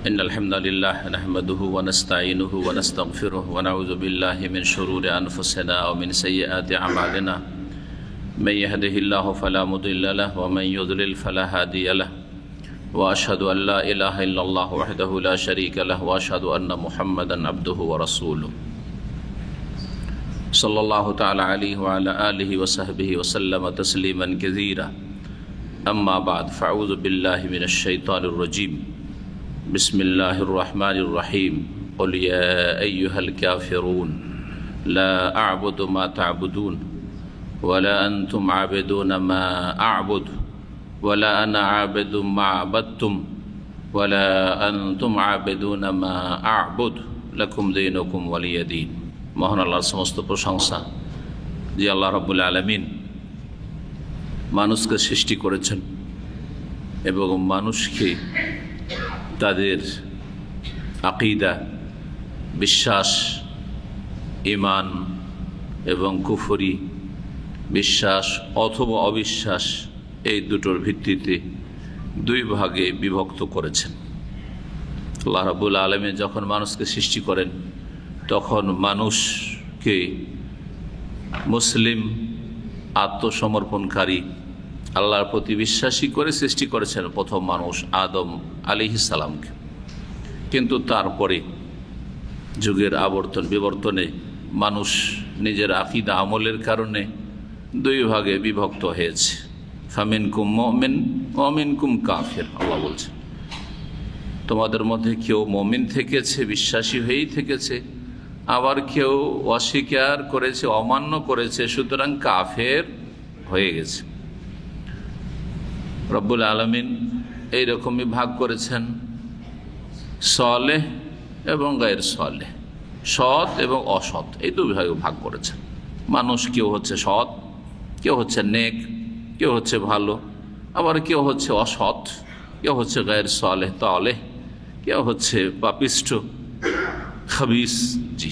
إن الحمد لله نحمده ونستعينه ونستغفره ونعوذ بالله من شرور أنفسنا ومن سيئات أعمالنا من يهده الله فلا مضل له ومن يضلل فلا هادي له وأشهد أن لا إله إلا الله وحده لا شريك له وأشهد أن محمدا عبده ورسوله صلى الله تعالى عليه وعلى آله وصحبه وسلم تسليما كثيرا أما بعد فأعوذ بالله من الشيطان الرجيم بسم الله الرحمن الرحيم قل يا أيها الكافرون لا أعبد ما تعبدون ولا أنتم عابدون ما أعبد ولا أنا عابد ما عبدتم ولا أنتم عابدون ما أعبد لكم دينكم ولي دين মহান আল্লাহর সমস্ত প্রশংসা যে আল্লাহ রাব্বুল আলামিন মানুষকে সৃষ্টি করেছেন এবং মানুষকে তাদের আকীদা, বিশ্বাস, ঈমান এবং কুফরি, বিশ্বাস অথবা অবিশ্বাস এই দুটোর ভিত্তিতে দুই ভাগে বিভক্ত করেছেন। আল্লাহ রাব্বুল আলামিন যখন মানুষকে সৃষ্টি করেন তখন মানুষকে মুসলিম, আত্মসমর্পণকারী, আল্লাহর প্রতি বিশ্বাসী করে সৃষ্টি করেছেন প্রথম মানুষ আদম আলাইহিস সালামকে। কিন্তু তারপরে যুগের আবর্তন বিবর্তনে মানুষ নিজের আকীদা আমলের কারণে দুই ভাগে বিভক্ত হয়েছে। ফামিনকুম মুমিন ওয়া মিনকুম কাফির। আল্লাহ বলছেন তোমাদের মধ্যে কেউ মুমিন থেকেছে, বিশ্বাসী হয়েই থেকেছে, আবার কেউ অস্বীকার করেছে, অমান্য করেছে, সুতরাং কাফের হয়ে গেছে। রব্বুল আলামিন এইরকমই ভাগ করেছেন সলেহ এবং গায়ের সলেহ, সৎ এবং অসৎ, এই দুই ভাগে ভাগ করেছেন। মানুষ কেউ হচ্ছে সৎ, কেউ হচ্ছে নেক, কেউ হচ্ছে ভালো, আবার কেউ হচ্ছে অসৎ, কেউ হচ্ছে গায়ের সলেহ তালেহ, কেউ হচ্ছে পাপিষ্ঠ খাবিস। জি,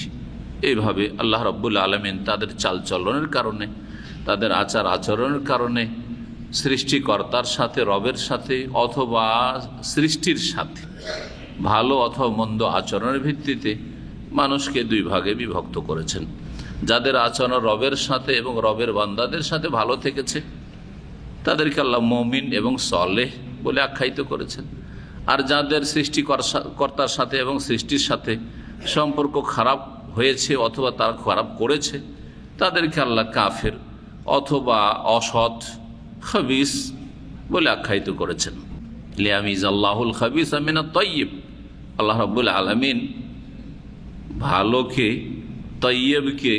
এইভাবে আল্লাহ রাব্বুল আলামিন তাদের চালচলনের কারণে, তাদের আচার আচরণের কারণে সৃষ্টিকর্তার সাথে, রবের সাথে অথবা সৃষ্টির সাথে ভালো অথবা মন্দ আচরণের ভিত্তিতে মানুষকে দুই ভাগে বিভক্ত করেছেন। যাদের আচরণ রবের সাথে এবং রবের বান্দাদের সাথে ভালো থেকেছে তাদেরকে আল্লাহ মুমিন এবং সলেহ বলে আখ্যায়িত করেছেন। আর যাদের সৃষ্টিকর্তার সাথে এবং সৃষ্টির সাথে সম্পর্ক খারাপ হয়েছে অথবা তারা খারাপ করেছে তাদেরকে আল্লাহ কাফের অথবা অসৎ খাবিস বলে আখ্যায়িত করেছেন। লিয়ামিজ আল্লাহুল খাবিস মিনাত তাইয়্যিব। আল্লাহ রাব্বুল আলামিন ভালোকে, তাইয়্যিবকে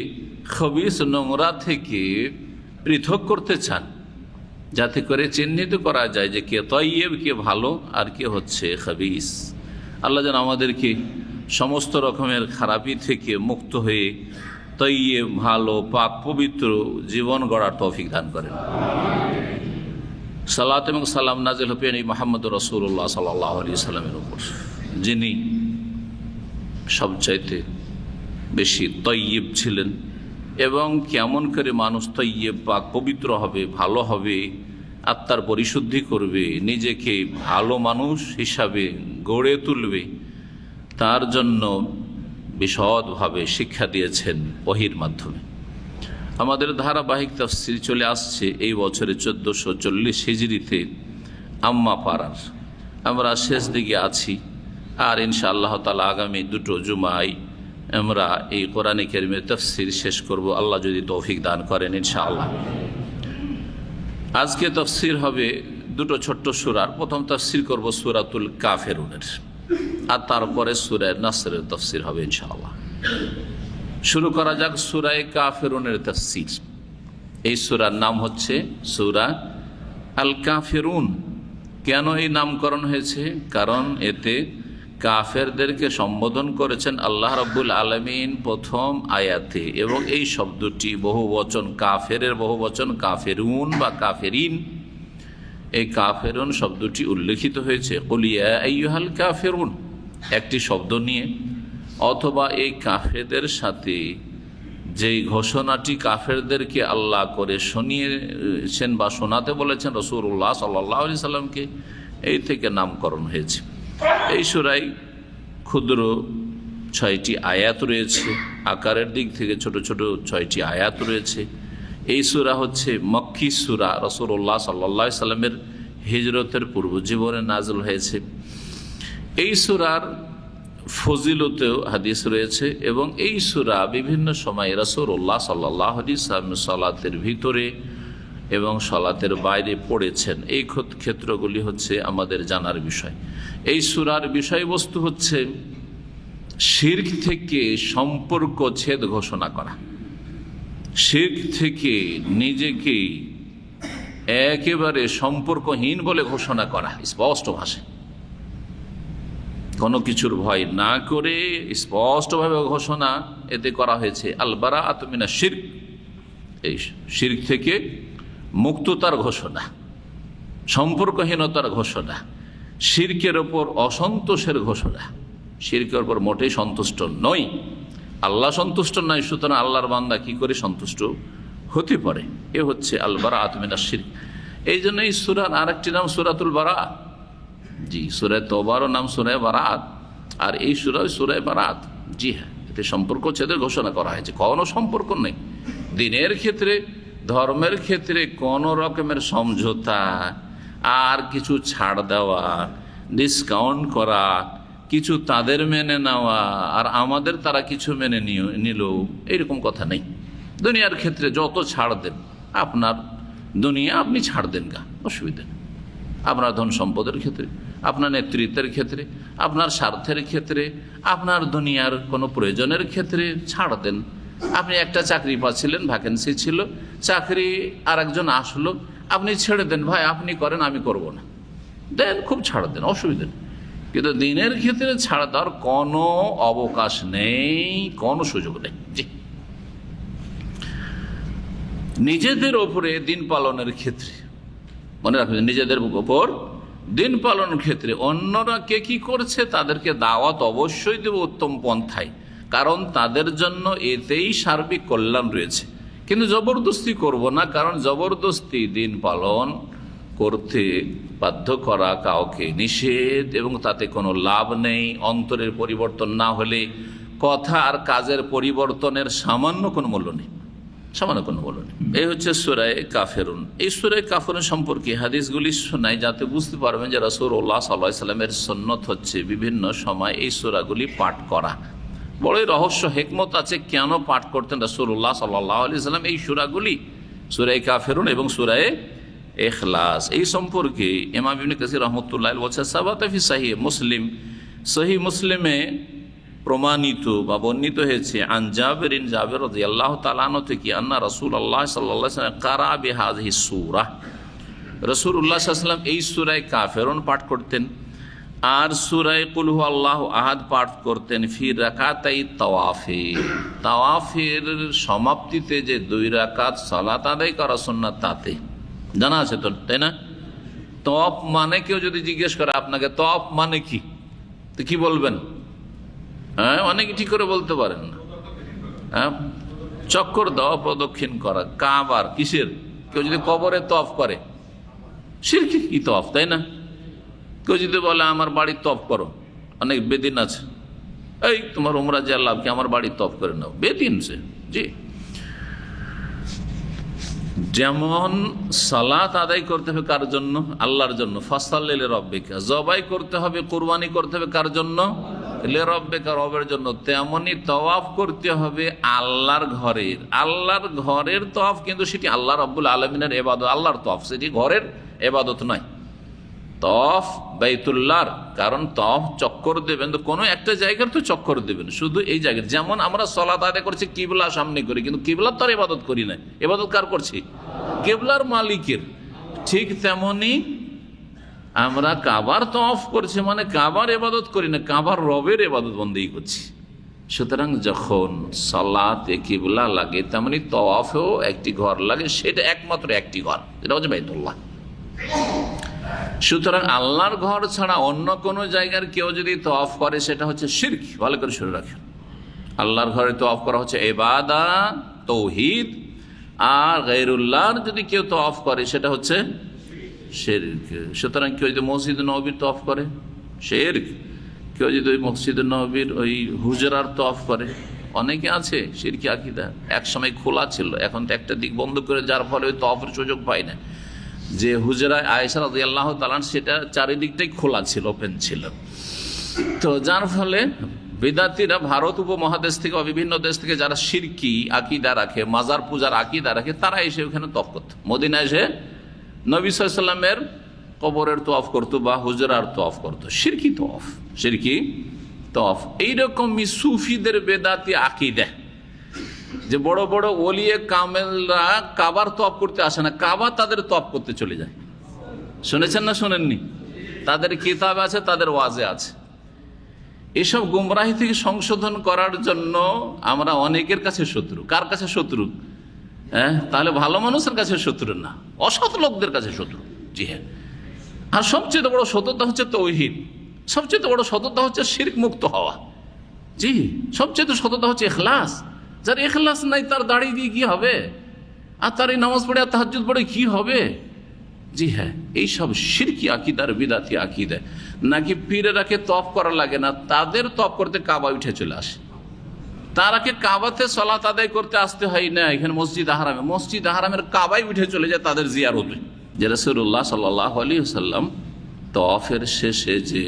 খাবিস নোংরা থেকে পৃথক করতে চান, যাতে করে চিহ্নিত করা যায় যে কে তাইয়্যিব, কে ভালো, আর কে হচ্ছে খাবিস। আল্লাহ যেন আমাদেরকে সমস্ত রকমের খারাপি থেকে মুক্ত হয়ে তাইয়্যিব, ভালো, পাক পবিত্র জীবন গড়ার তৌফিক দান করেন। সালাত এবং সালাম নাজিল হবে নবী মুহাম্মদ রাসূলুল্লাহ সাল্লাল্লাহু আলাইহি সাল্লামের উপর, যিনি সবচাইতে বেশি তাইয়্যিব ছিলেন। এবং কেমন করে মানুষ তাইয়্যিব, পাক পবিত্র হবে, ভালো হবে, আত্মার পরিশুদ্ধি করবে, নিজেকে ভালো মানুষ হিসাবে গড়ে তুলবে, তার জন্য বিশদভাবে শিক্ষা দিয়েছেন ওহীর মাধ্যমে। আমাদের ধারাবাহিক তাফসীর চলে আসছে এই বছরে 1440 হিজরিতে আম্মা পারার। আমরা শেষ দিকে আছি, আর ইনশাআল্লাহ তাআলা আগামী দুটো জুমায় আমরা এই কোরআনে কারীমের তাফসীর শেষ করব, আল্লাহ যদি তৌফিক দান করেন ইনশাআল্লাহ। আজকে তাফসীর হবে দুটো ছোট্ট সূরার। প্রথম তাফসীর করব সূরাতুল কাফিরুনের, আর তারপরে সূরা নাসরের তাফসীর হবে ইনশাআল্লাহ। শুরু করা যাক সূরা কাফিরুনের তাফসীর। এই সূরার নাম হচ্ছে সূরা আল কাফিরুন। কেন এই নামকরণ হয়েছে? কারণ এতে কাফেরদেরকে সম্বোধন করেছেন আল্লাহ রাব্বুল আলামিন প্রথম আয়াতে, এবং এই শব্দটি বহুবচন, কাফেরের বহুবচন কাফেরুন বা কাফেরিন। এই কাফেরুন শব্দটি উল্লেখিত হয়েছে কুল ইয়া আইয়ুহাল কাফিরুন একটি শব্দ নিয়ে, অথবা এই কাফেরদের সাথে যেই ঘোষণাটি কাফেরদেরকে আল্লাহ করে শুনিয়েছেন বা শোনাতে বলেছেন রাসূলুল্লাহ সাল্লাল্লাহু আলাইহি সাল্লামকে, এই থেকে নামকরণ হয়েছে। এই সূরায় ক্ষুদ্র 6টি আয়াত রয়েছে, আকারের দিক থেকে ছোট ছোট 6টি আয়াত রয়েছে। এই সূরা হচ্ছে মক্কি সূরা, রাসূলুল্লাহ সাল্লাল্লাহু আলাইহি সাল্লামের হিজরতের পূর্ব জীবনে নাযিল হয়েছে। এই সূরার ফজিলতেও হাদিস রয়েছে এবং এই সূরা বিভিন্ন সময় রাসূলুল্লাহ সাল্লাল্লাহু আলাইহি ওয়াসাল্লাম সালাতের ভিতরে এবং সালাতের বাইরে পড়েছেন। এই ক্ষেত্রগুলি হচ্ছে আমাদের জানার বিষয়। এই সূরার বিষয়বস্তু হচ্ছে শিরক থেকে সম্পর্ক ছেদ ঘোষণা করা, শিরক থেকে নিজেকে একেবারে সম্পর্কহীন বলে ঘোষণা করা, স্পষ্ট ভাষায় কোনো কিছুর ভয় না করে স্পষ্টভাবে ঘোষণা এতে করা হয়েছে আল বারাআতু মিনাশ শিরক, এই শিরক থেকে মুক্ততার ঘোষণা, সম্পর্কহীনতার ঘোষণা, শিরকের ওপর অসন্তোষের ঘোষণা। শিরকের ওপর মোটেই সন্তুষ্ট নই, আল্লাহ সন্তুষ্ট নয়, সুতরাং আল্লাহর বান্দা কি করে সন্তুষ্ট হতে পারে? এ হচ্ছে আল বারাআতু মিনাশ শিরক। এই জন্য এই সূরার আরেকটি নাম সূরাতুল বারাআত। জি, সূরা তওবারও নাম সূরা বারাআত, আর এই সূরা সূরা বারাআত। জি হ্যাঁ, এতে সম্পর্ক ছেদের ঘোষণা করা হয়েছে। কোনো সম্পর্ক নেই দিনের ক্ষেত্রে, ধর্মের ক্ষেত্রে কোনো রকমের সমঝোতা আর কিছু ছাড় দেওয়া, ডিসকাউন্ট করা, কিছু তাদের মেনে নেওয়া আর আমাদের তারা কিছু মেনে নিল, এইরকম কথা নেই। দুনিয়ার ক্ষেত্রে যত ছাড় দেন, আপনার দুনিয়া আপনি ছাড় দেন, গা অসুবিধা নেই। আপনার ধন সম্পদের ক্ষেত্রে, আপনার নেতৃত্বের ক্ষেত্রে, আপনার স্বার্থের ক্ষেত্রে, আপনার দুনিয়ার কোনো প্রয়োজনের ক্ষেত্রে ছাড় দেন। আপনি একটা চাকরি পাচ্ছিলেন, ভ্যাকেন্সি ছিল, চাকরি আর একজন আসলো, আপনি ছেড়ে দেন, ভাই আপনি করেন আমি করব না, দেন, খুব ছাড় দেন, অসুবিধা নেই। কিন্তু দিনের ক্ষেত্রে ছাড় দেওয়ার কোনো অবকাশ নেই, কোনো সুযোগ নেই। জি, নিজেদের ওপরে দিন পালনের ক্ষেত্রে মনে রাখবেন, নিজেদের ওপর দিন পালনের ক্ষেত্রে অন্যরা কে কি করছে তাদেরকে দাওয়াত অবশ্যই দেব উত্তম পন্থায়, কারণ তাদের জন্য এতেই সার্বিক কল্যাণ রয়েছে। কিন্তু জবরদস্তি করব না, কারণ জবরদস্তি দিন পালন করতে বাধ্য করা কাউকে নিষেধ এবং তাতে কোনো লাভ নেই। অন্তরের পরিবর্তন না হলে কথা আর কাজের পরিবর্তনের সামান্য কোনো মূল্য নেই, সামান্য কোনো মূল্য নেই। এই হচ্ছে সূরা কাফেরুন। এই সূরা কাফেরুন সম্পর্কে হাদিসগুলি শোনাই যাতে বুঝতে পারবেন যে রাসূলুল্লাহ সাল্লাল্লাহু আলাইহি ওয়াসাল্লামের সুন্নত হচ্ছে বিভিন্ন সময় এই সূরাগুলি পাঠ করা। বড়ই রহস্য হিকমত আছে কেন পাঠ করতেন রাসূলুল্লাহ সাল্লাল্লাহু আলাইহি ওয়াসাল্লাম এই সূরাগুলি, সূরা কাফেরুন এবং সূরা ইখলাস। এই সম্পর্কে ইমাম ইবনে কাসির রাহমাতুল্লাহ আলাইহি বলছেন, সাবাতা ফি সহিহ মুসলিম, সহিহ মুসলিমে প্রমাণিত বা বর্ণিত হয়েছে, আন জাবের রাদিয়াল্লাহু তাআলা আনহু থেকে, আন্না রাসূলুল্লাহ সাল্লাল্লাহু আলাইহি ওয়াসাল্লাম কারা বিহাযিহি সূরা, রাসূলুল্লাহ সাল্লাল্লাহু আলাইহি ওয়াসাল্লাম এই সূরা কাফেরুন পাঠ করতেন আর সূরা কুল হুয়াল্লাহু আহাদ পাঠ করতেন ফি রাকাতাই তাওয়াফে, তাওয়াফের সমাপ্তিতে যে 2 রাকাত সালাত আদায় করা সুন্নাত, তাতে জানা আছে তো, তাই না? তওয়াফ মানে কেউ যদি জিজ্ঞেস করে আপনাকে তওয়াফ মানে কি, তো কি বলবেন? হ্যাঁ, অনেকে ঠিক করে বলতে পারেন না। হ্যাঁ, চক্কর দেওয়া, প্রদক্ষিণ করা। কাবার কিসের? কেউ যদি কবরে তওয়াফ করে, শিরকি কি তওয়াফ, তাই না? কেউ যদি বলে আমার বাড়ি তওয়াফ করো, অনেক বেদিন আছে, এই তোমার উমরা যে লাভ কি, আমার বাড়ি তওয়াফ করে নাও, বেদিন সে। জি, যেমন সালাত আদায় করতে হবে কার জন্য? আল্লাহর জন্য। ফাসাল্লি লিরাব্বিকা, জবাই করতে হবে, কুরবানি করতে হবে কার জন্য? লিরাব্বিকা, রবের জন্য। তেমনি তওয়াফ করতে হবে আল্লাহর ঘরের। আল্লাহর ঘরের তওয়াফ, কিন্তু সেটি আল্লাহ রাব্বুল আলামিনের ইবাদত, আল্লাহর তওয়াফ, সেটি ঘরের ইবাদত নয়। তওয়াফ বাইতুল্লাহর, কারণ তওয়াফ চক্কর দেবেন তো কোনো একটা জায়গার তো চক্কর দেবেন, শুধু এই জায়গায়। যেমন আমরা সালাত আদায় করছি কিবলা সামনে করি, কিন্তু কিবলার তো আর ইবাদত করি না, ইবাদত কার করছি? কিবলার মালিকের। ঠিক তেমনি আমরা কাবার তওয়াফ করছি, মানে কাবার ইবাদত করি না, কাবার রবের ইবাদত বন্দেগী করছি। সুতরাং যখন সালাতে কিবলা লাগে, তেমনি তওয়াফেও একটি ঘর লাগে, সেটা একমাত্র একটি ঘর, যেটা হচ্ছে বাইতুল্লাহ। সুতরাং আল্লাহর ঘর ছাড়া অন্য কোনো জায়গার কেউ যদি তওয়াফ করে, সেটা হচ্ছে শিরক। ভালো করে শুনে রাখেন, আল্লাহর ঘরে তওয়াফ করা হচ্ছে ইবাদত, তাওহীদ, আর গায়রুল্লাহর যদি কেউ তওয়াফ করে সেটা হচ্ছে শিরক। সুতরাং কেউ যদি মসজিদ নববীর তওয়াফ করে, শিরক। কেউ যদি ওই মসজিদে নববীর ওই হুজরার তওয়াফ করে, অনেকে আছে শিরকি আকীদা, এক সময় খোলা ছিল, এখন তো একটা দিক বন্ধ করে, যার ফলে ওই তওয়াফের সুযোগ পায় না। যে হুজরায় আয়েশা রাদিয়াল্লাহু তাআলা সেটা চারিদিকটাই খোলা ছিল, ওপেন ছিল। তো যার ফলে বেদাতীরা ভারত উপমহাদেশ থেকে বা বিভিন্ন দেশ থেকে যারা শিরকি আকীদা রাখে, মাজার পূজার আকীদা রাখে, তারা এসে ওখানে তওয়াফ করত। মদিনায় এসে নবী সাল্লাল্লাহু আলাইহি ওয়াসাল্লামের কবরের তওয়াফ করতো বা হুজরার তওয়াফ করতো, শিরকি তওয়াফ, শিরকি তওয়াফ। এইরকমই সুফিদের বেদাতি আকীদা, যে বড় বড় ওলিয়ে কামেলরা কাবার তওয়াফ করতে আসে না, কাবা তাদের তওয়াফ করতে চলে যায়। শুনেছেন না শোনেননি? তাদের কিতাব আছে, তাদের ওয়াজে আছে। এসব গুমরাহি থেকে সংশোধন করার জন্য আমরা অনেকের কাছে শত্রু। কার কাছে শত্রু? তাহলে ভালো মানুষের কাছে শত্রু না, অসৎ লোকদের কাছে শত্রু। জি হ্যাঁ। আর সবচেয়ে বড় সততা হচ্ছে তাওহীদ, সবচেয়ে বড় সততা হচ্ছে শিরক মুক্ত হওয়া। জি, সবচেয়ে সততা হচ্ছে ইখলাস। যার ইখলাস নাই তার দাড়ি দিয়ে কি হবে, আর তার এই নামাজ পড়ে আর তাহাজ্জুদ পড়ে কি হবে? জি হ্যাঁ, এইসব শিরকি আকীদার বিদাতি আকীদা। নাকি পীরেরাকে তওয়াফ করা লাগে না, তাদের তওয়াফ করতে কাবা উঠে চলে আসে। তারাকে কাবাতে সালাত আদায় করতে আসতে হয় না, এখানে মসজিদ হারামে, মসজিদ হারামের কাবায় উঠে চলে যায় তাদের জিয়ারতে। যে রাসূলুল্লাহ সাল্লাল্লাহু আলাইহি ওয়াসাল্লাম তওয়াফের শেষে যে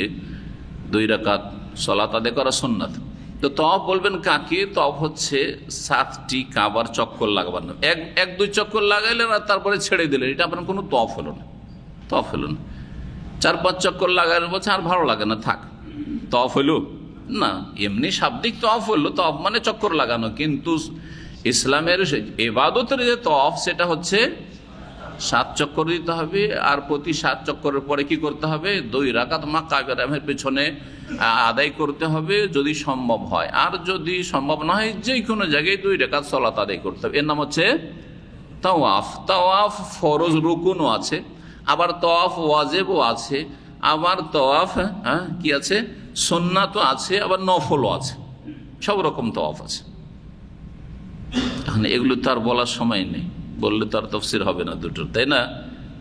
2 রাকাত সালাত আদায় করা সুন্নাত। তো তওয়াফ বলবেন কাকে? তওয়াফ হচ্ছে 7টি কাবার চক্কর লাগানো। 1-2 চক্কর লাগাইলেন আর তারপরে ছেড়ে দিলেন, এটা আপনার কোনো তওয়াফ হলো না, তওয়াফ হলো না। 4-5 চক্কর লাগাইলেন, বলছে আর ভালো লাগে না, থাক, তওয়াফ হলো না। এমনি শাব্দিক তওয়াফ হলো, তওয়াফ মানে চক্কর লাগানো, কিন্তু ইসলামের ইবাদতের যে তওয়াফ সেটা হচ্ছে 7 চক্কর দিতে হবে। আর প্রতি 7 চক্করের পরে কি করতে হবে? 2 রাকাত মাকাম ইহরামের পেছনে আদায় করতে হবে যদি সম্ভব হয়। আর যদি সম্ভব না হয় যে কোনো জায়গায় 2 রাকাত সালাত আদায় করতে হবে। এর নাম হচ্ছে তাওয়াফ। তাওয়াফ ফরজ রুকুনও আছে, আবার তাওয়াফ ওয়াজিবও আছে, আবার তাওয়াফ কি আছে, সুন্নাতও আছে, আবার নফলও আছে, সব রকম তাওয়াফ আছে। এখন এগুলো তো আর বলার সময় নেই, বললে তো আর তাফসীর হবে না দুটোর, তাই না?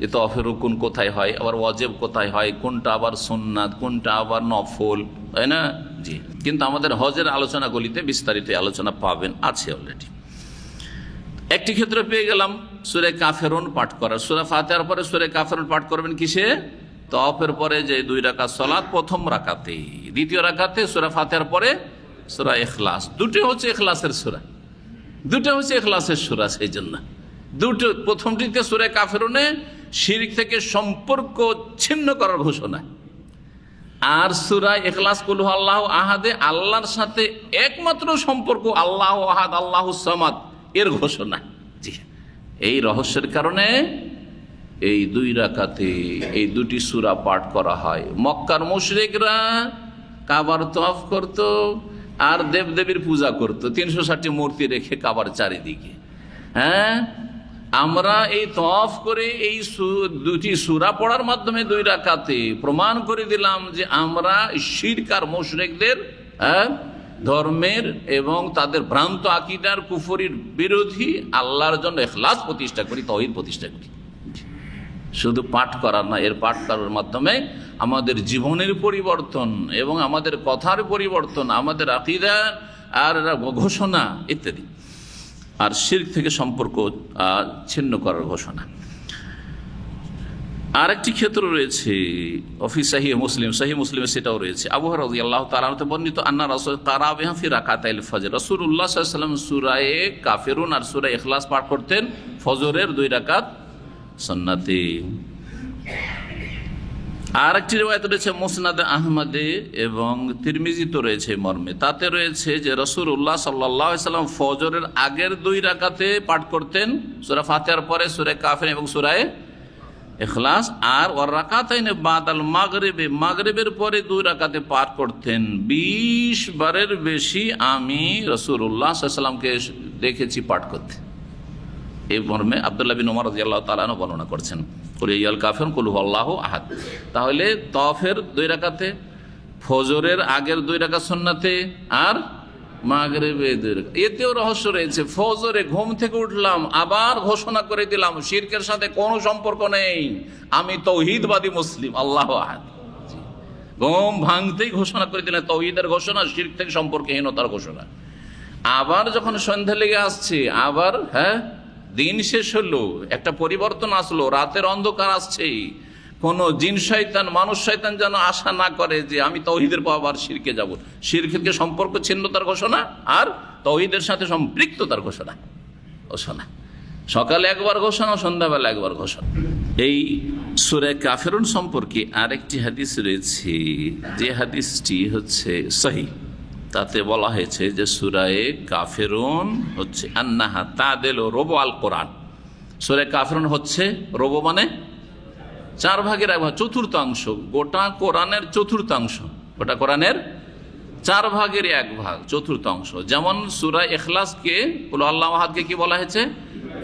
যে তাওয়াফের রুকুন কোথায় হয়, আবার ওয়াজিব কোথায় হয়, কোনটা আবার সুন্নাত, কোনটা আবার নফল, তাই না? জি, কিন্তু আমাদের হজের আলোচনাগুলিতে বিস্তারিত আলোচনা পাবেন, আছে অলরেডি। একটি ক্ষেত্রে পেয়ে গেলাম সূরা কাফিরুন পাঠ করা। সূরা ফাতিহার পরে সূরা কাফিরুন পাঠ করবেন কিসে? তাওয়াফের পরে যে 2 রাকাত সালাত, প্রথম রাকাতে, দ্বিতীয় রাকাতে সূরা ফাতিহার পরে সূরা ইখলাস। দুটো হচ্ছে ইখলাসের সূরা, দুটো হচ্ছে ইখলাসের সূরা। সেই জন্য দুটো, প্রথমটিতে সূরা কাফিরুনে শিরক থেকে সম্পর্ক ছিন্ন করার ঘোষণা, আর সূরা ইখলাস কুল হুয়াল্লাহু আহাদে আল্লাহর সাথে একমাত্র সম্পর্ক, আল্লাহু আহাদ আল্লাহুস সামাদ, এর ঘোষণা। জি, এই রহস্যের কারণে এই 2 রাকাতে এই 2টি সূরা পাঠ করা হয়। মক্কার মুশরিকরা কাবার তওয়াফ করত আর দেবদেবীর পূজা করত, 360টি মূর্তি রেখে কাবার চারিদিকে। হ্যাঁ, আমরা এই তওয়াফ করে এই 2টি সূরা পড়ার মাধ্যমে 2 রাকাতে প্রমাণ করে দিলাম যে আমরা শিরক আর মুশরিকদের ধর্মের এবং তাদের ভ্রান্ত আকীদার কুফরির বিরোধী, আল্লাহর জন্য ইখলাস প্রতিষ্ঠা করি, তাওহীদ প্রতিষ্ঠা করি। শুধু পাঠ করার না, এর পাঠ করার মাধ্যমে আমাদের জীবনের পরিবর্তন এবং আমাদের কথার পরিবর্তন, আমাদের আকীদা আর ঘোষণা ইত্যাদি, আর শিরক থেকে সম্পর্ক ছিন্ন করার ঘোষণা। আরেকটি ক্ষেত্র রয়েছে ফি সহিহ মুসলিম, সহিহ মুসলিমে সেটাও রয়েছে। আবু হুরায়রা রাদিয়াল্লাহু তাআলা আনহু বর্ণিত আন্না রাসূল ক্বারা বিহা ফি রাকাতাইল ফজর। রাসূলুল্লাহ সাল্লাল্লাহু আলাইহি ওয়াসাল্লাম সূরা কাফিরুন আর সূরা ইখলাস পাঠ করতেন ফজরের 2 রাকাত সুন্নতে। আর একটি রিওয়ায়াত রয়েছে মুসনাদে আহমদে এবং তিরমিজিতে রয়েছে মর্মে, তাতে রয়েছে যে রাসূলুল্লাহ সাল্লাল্লাহু আলাইহি ওয়াসাল্লাম ফজরের আগের 2 রাকাতে পাঠ করতেন সূরা ফাতিহার পরে সূরা কাফির এবং সূরা ইখলাস, আর ওয়ার রাকাতাইনে বাদাল মাগরিবে, মাগরিবের পরে 2 রাকাতে পাঠ করতেন 20 বারের বেশি আমি রাসূলুল্লাহ সাল্লাল্লাহু আলাইহি ওয়াসাল্লামকে দেখেছি পাঠ করতে। এই মর্মে আব্দুল্লাহ বিন উমর রাদিয়াল্লাহু তাআলা আনহু বর্ণনা করেছেন কুল ইয়াল কাফিরুন কুল হুয়াল্লাহু আহাদ। তাহলে তাওয়াফের 2 রাকাতে, ফজরের আগের 2 রাকাত সুন্নাতে, আর মাগরিবে 2 রাকাত। এতেও রহস্য রয়েছে। ফজরে ঘুম থেকে উঠলাম, আবার ঘোষণা করে দিলাম শিরকের সাথে কোনো সম্পর্ক নেই, আমি তাওহীদবাদী মুসলিম, আল্লাহু আহাদ। ঘুম ভাঙতেই ঘোষণা করে দিলেন তাওহীদের ঘোষণা, শিরক থেকে সম্পর্কহীনতার ঘোষণা। আবার যখন সন্ধ্যা লেগে আসছে, আবার দিন শেষ হলো, একটা পরিবর্তন আসলো, রাতের অন্ধকার আসছে, কোন জিন শয়তান মানুষ শয়তান যেন আশা না করে যে আমি তাওহীদের পর আবার শিরকে যাব। শিরকের সম্পর্ক ছিন্নতার ঘোষণা আর তাওহীদের সাথে সম্পৃক্ততার ঘোষণা। সকালে একবার ঘোষণা, সন্ধ্যাবেলা একবার ঘোষণা। এই সূরা কাফিরুন সম্পর্কে আরেকটি হাদিস রয়েছে, যে হাদিসটি হচ্ছে সহিহ। তাতে বলা হয়েছে যে সূরা কাফিরুন হচ্ছে আন্নাহা তাদেলু রুবু আল কোরআন। সূরা কাফিরুন হচ্ছে রুবু মানে 4/1, চতুর্থাংশ, গোটা কোরআনের চতুর্থাংশ, গোটা কোরআনের 4/1 চতুর্থাংশ। যেমন সূরা ইখলাসকে, কুল আল্লাহু আহাদকে কি বলা হয়েছে?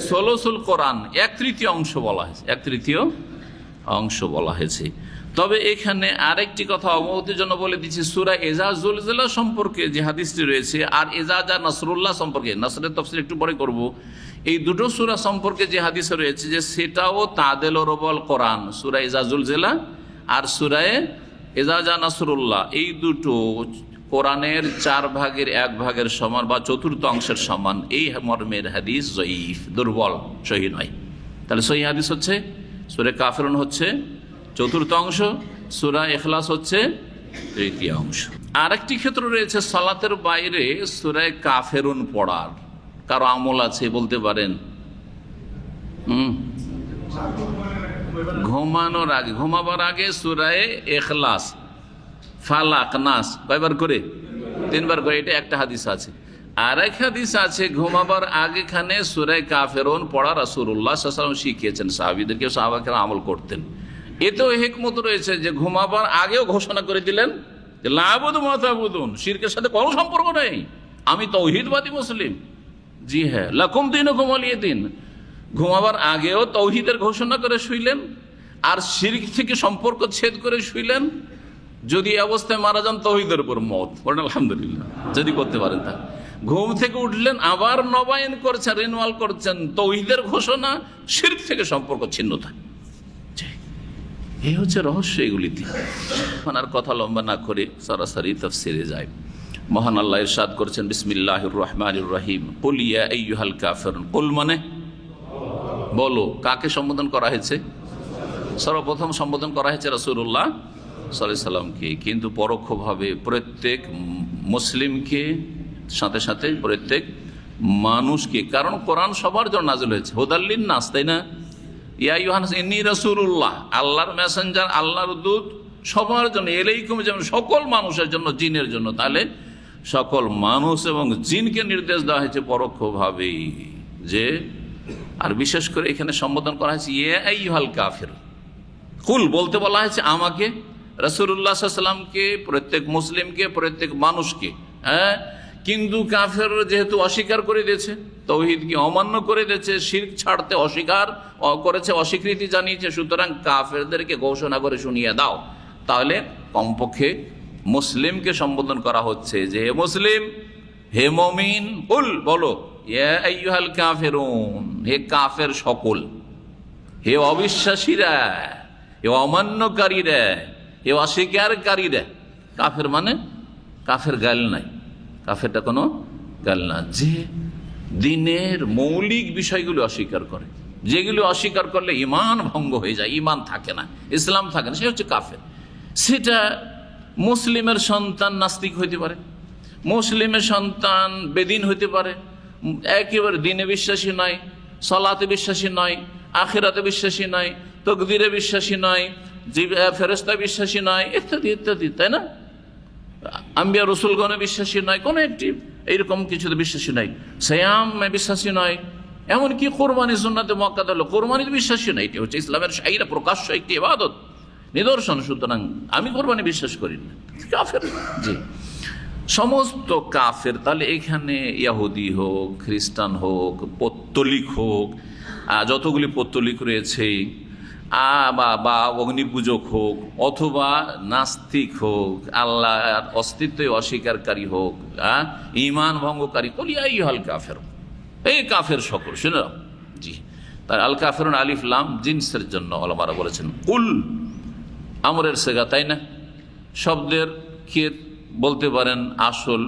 সুলুসুল কোরআন, 1/3 অংশ বলা হয়েছে, 1/3 অংশ বলা হয়েছে। তবে এখানে আরেকটি কথা অবগতির জন্য বলে দিচ্ছি, সূরা ইজা জুলজিলা সম্পর্কে যে হাদিসটি রয়েছে আর ইজা জা নাসরুল্লাহ সম্পর্কে, নাসরের তাফসীর একটু পরে করব, এই দুটো সূরা সম্পর্কে যে হাদিস রয়েছে যে সেটাও তাদেল রুবুল কোরআন, সূরা ইজা জুলজিলা আর সূরা ইজা জা নাসরুল্লাহ, এই দুটো কোরআনের 4/1 সমান বা চতুর্থ অংশের সমান। এই মর্মের হাদিস জয়ীফ, দুর্বল, সহিহ নয়। তাহলে সহিহ হাদিস হচ্ছে সূরা কাফিরুন হচ্ছে চতুর্থ অংশ, সূরা ইখলাস হচ্ছে তৃতীয় অংশ। আরেকটি ক্ষেত্র রয়েছে সালাতের বাইরে সূরা কাফিরুন পড়ার, কারো আমল আছে বলতে পারেন? ঘুমানোর আগে, ঘুমাবার আগে সূরা ইখলাস, ফালাক, নাস কয়বার করে? 3বার করে। এটা একটা হাদিস আছে। আর এক হাদিস আছে ঘুমাবার আগেখানে সূরা কাফিরুন পড়া রাসূলুল্লাহ সাল্লাল্লাহু আলাইহি ওয়াসাল্লাম শিখিয়েছেন সাহাবীদেরকে, সাহাবাকেরা আমল করতেন। এতেও হিকমত রয়েছে যে ঘুমাবার আগেও ঘোষণা করে দিলেন যে লা আবুদু মা তা'বুদুন, শিরকের সাথে কোনো সম্পর্ক নেই, আমি তাওহীদবাদী মুসলিম। জি হ্যাঁ, লাকুম দীনুকুম ওয়ালিয়া দিন। ঘুমাবার আগেও তাওহীদের ঘোষণা করে শুইলেন আর শিরক থেকে সম্পর্ক ছেদ করে শুইলেন। যদি অবস্থায় মারা যান তাওহীদের উপর মওত পড়েন আলহামদুলিল্লাহ, যদি করতে পারেন তা। ঘুম থেকে উঠলেন, আবার নবায়ন করছেন, রিনুয়াল করছেন তাওহীদের ঘোষণা, শিরক থেকে সম্পর্ক ছিন্নতা। এই হচ্ছে রহস্য এগুলিতে। আর কথা লম্বা না করে সরাসরি তাফসিরে যায়। মহান আল্লাহ ইরশাদ করেছেন, বিসমিল্লাহির রহমানির রহিম, কুল ইয়া আইয়ুহাল কাফিরুন। কুল মানে বলো। কাকে সম্বোধন করা হয়েছে? সর্বপ্রথম সম্বোধন করা হয়েছে রাসূলুল্লাহ সাল্লাল্লাহু আলাইহি সাল্লামকে, কিন্তু পরোক্ষভাবে প্রত্যেক মুসলিমকে, সাথে সাথে প্রত্যেক মানুষকে, কারণ কোরআন সবার জন্য নাযিল হয়েছে, হুদাল্লিন নাস, তাই না? ইয়া আইয়ুহান ইন্নী রাসূলুল্লাহ, আল্লাহর মেসেঞ্জার, আল্লাহর দূত সবার জন্য, ইলাইকুম, যেমন সকল মানুষের জন্য, জিনের জন্য। তাহলে সকল মানুষ এবং জিনকে নির্দেশ দেওয়া হয়েছে পরোক্ষভাবে যে, আর বিশেষ করে এখানে সম্বোধন করা হয়েছে ইয়া আইয়ুহাল কাফির। কুল বলতে বলা হয়েছে আমাকে, রাসূলুল্লাহ সাল্লাল্লাহু আলাইহি ওয়াসাল্লামকে, প্রত্যেক মুসলিমকে, প্রত্যেক মানুষকে। কিন্তু কাফের যেহেতু অস্বীকার করে দিয়েছে, তাওহীদকে অমান্য করে দিয়েছে, শিরক ছাড়তে অস্বীকার করেছে, অস্বীকৃতি জানিয়েছে, সুতরাং কাফেরদেরকে ঘোষণা করে শুনিয়ে দাও। তাহলে কমপক্ষে মুসলিমকে সম্বোধন করা হচ্ছে যে হে মুসলিম, হে মুমিন, কুল বলো, ইয়া আইয়ুহাল কাফিরুন, হে কাফের সকল, হে অবিশ্বাসীরা, হে অমান্যকারীরা, হে অস্বীকারীরা। কাফের মানে কাফের গাল নাই, কাফেরটা কোনো গাল না, যে দিনের মৌলিক বিষয়গুলো অস্বীকার করে, যেগুলো অস্বীকার করলে ঈমান ভঙ্গ হয়ে যায়, ঈমান থাকে না, ইসলাম থাকে না, সে হচ্ছে কাফের। সেটা মুসলিমের সন্তান নাস্তিক হইতে পারে, মুসলিমের সন্তান বেদিন হইতে পারে, একেবারে দিনে বিশ্বাসী নয়, সালাতে বিশ্বাসী নয়, আখিরাতে বিশ্বাসী নয়, তাকদীরে বিশ্বাসী নয়, ফেরেশতায় বিশ্বাসী নয়, ইত্যাদি ইত্যাদি, তাই না? আম্বিয়া রসুলগণে বিশ্বাসী নয়, কোনো একটি এইরকম কিছুতে বিশ্বাসী নয়, সিয়ামে বিশ্বাসী নয়, এমনকি কোরবানি সুন্নাতে মুআক্কাদা হলো কোরবানিতে বিশ্বাসী নয়। এটি হচ্ছে ইসলামের শাইরা প্রকাশ্য একটি ইবাদত, নিদর্শন। সুতরাং আমি কোরবানি বিশ্বাস করি না, কাফের। জি, সমস্ত কাফের। তাহলে এখানে ইহুদি হোক, খ্রিস্টান হোক, পৌত্তলিক হোক, যতগুলি পৌত্তলিক রয়েছে, বা অগ্নিপূজক হোক, অথবা নাস্তিক হোক, আল্লাহর অস্তিত্বে অস্বীকারী হোক, ঈমান ভঙ্গকারী, কুল ইয়া আইয়ুহাল কাফির, এই কাফের সকল। শুনে জি, তার আল কাফিরুন আলিফ লাম জিনসের জন্য ওলামারা বলেছেন। কুল আমরের সেগা, তাই না? শব্দের কে বলতে পারেন আসল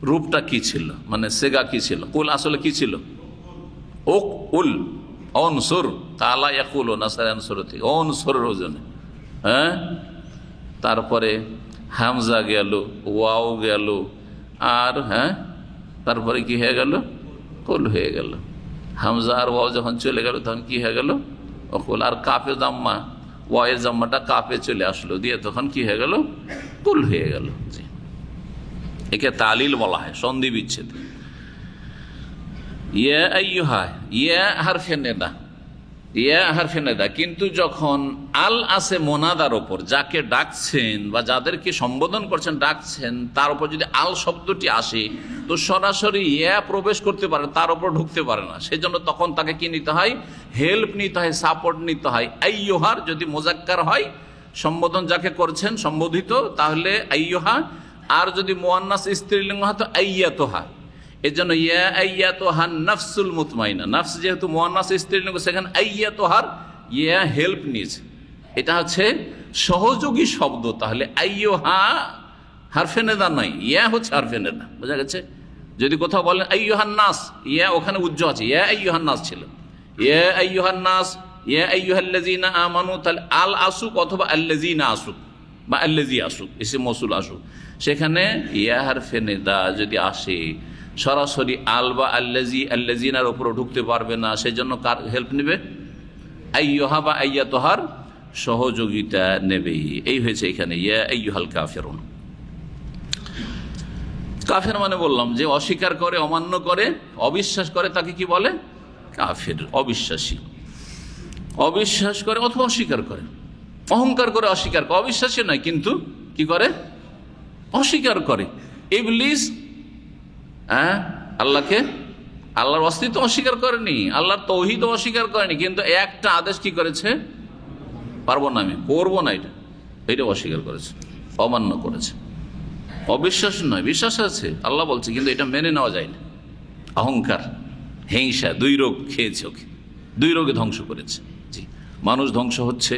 রূপটা কি ছিল, মানে সেগা কি ছিল। কুল আসলে কি ছিল? ওক উল অনসুর, কালা ইয়াকুল নাসার আনসুর থেকে অনসুরের ওজনে। হ্যাঁ, তারপরে হামজা গেল, ওয়াও গেল, আর হ্যাঁ তারপরে কি হয়ে গেল? কুল হয়ে গেল। হামজা আর ওয়াও যখন চলে গেল তখন কি হয়ে গেল? অকুল। আর কাফে জাম্মা, ওয়ায়ের জাম্মাটা কাফে চলে আসলো, দিয়ে তখন কি হয়ে গেল? কুল হয়ে গেল। জি, একে তালিল বলা হয়, সন্ধি বিচ্ছেদ। ইয়া আইয়ুহা, ইয়া হারফে নেদা, ইয়া হারফে নেদা। কিন্তু যখন আল আসে মোনাদার ওপর, যাকে ডাকছেন বা যাদেরকে সম্বোধন করছেন, ডাকছেন, তার উপর যদি আল শব্দটি আসে তো সরাসরি ইয়া প্রবেশ করতে পারে, তার উপর ঢুকতে পারে না। সেজন্য তখন তাকে কি নিতে হয়? হেল্প নিতে হয়, সাপোর্ট নিতে হয়। আইয়ুহার যদি মোজাক্কার হয়, সম্বোধন যাকে করছেন সম্বোধিত, তাহলে আইয়ুহা। আর যদি মুয়ান্নাস স্ত্রীলিঙ্গ হয় তো আইয়াতুহা। এর জন্য ইয়া আইয়াতুহা নাফসুল মুতমাইনা, নাফস যেহেতু মুয়ান্নাস স্ত্রীলিঙ্গ, সেখানে আইয়াতুহার ইয়া হেল্প নিজ, এটা হচ্ছে সহযোগী শব্দ। তাহলে আইয়ুহা হারফে নেদা নয়, ইয়া হচ্ছে হারফে নেদা। বোঝা গেছে? যদি কোথাও বলেন আইয়ুহান নাস, ইয়া ওখানে উজ্জ আছে, ইয়া আইয়ুহান নাস ছিল, ইয়া আইয়ুহান নাস, ইয়া আইয়ুহাল্লাযীনা আমানু, তাহলে আল আসুক অথবা আল্লাযীনা আসুক বা আল্লাযী আসুক, ইসম মৌসুল আসুক। সেখানে ইয়া হারফে নেদা যদি আসে, সরাসরি আল বা আল্লাযী, আল্লাযীনার উপরে ঢুকতে পারবে না। সেজন্য কার হেল্প নেবে? আইয়ুহা বা আইয়াতুহার সহযোগিতা নেবে। এই হয়েছে এখানে ইয়া আইয়ুহাল কাফিরুন। কাফের মানে বললাম যে অস্বীকার করে, অমান্য করে, অবিশ্বাস করে, তাকে কি বলে? কাফের, অবিশ্বাসী। অবিশ্বাস করে অথবা অস্বীকার করে, অহংকার করে অস্বীকার করে, অবিশ্বাসী নয় কিন্তু কি করে? অস্বীকার করে। ইবলিস আল্লাহকে, আল্লাহর অস্তিত্ব অস্বীকার করেনি, আল্লাহর তৌহিদ অস্বীকার করেনি, কিন্তু একটা আদেশ কি করেছে? পারবো না, আমি করবো না, এটা অস্বীকার করেছে, অমান্য করেছে। অবিশ্বাস নয়, বিশ্বাস আছে, আল্লাহ বলছে, কিন্তু এটা মেনে নেওয়া যায় না। অহংকার, হিংসা, দুই রোগ খেয়েছে ওকে, দুই রোগে ধ্বংস করেছে। জি, মানুষ ধ্বংস হচ্ছে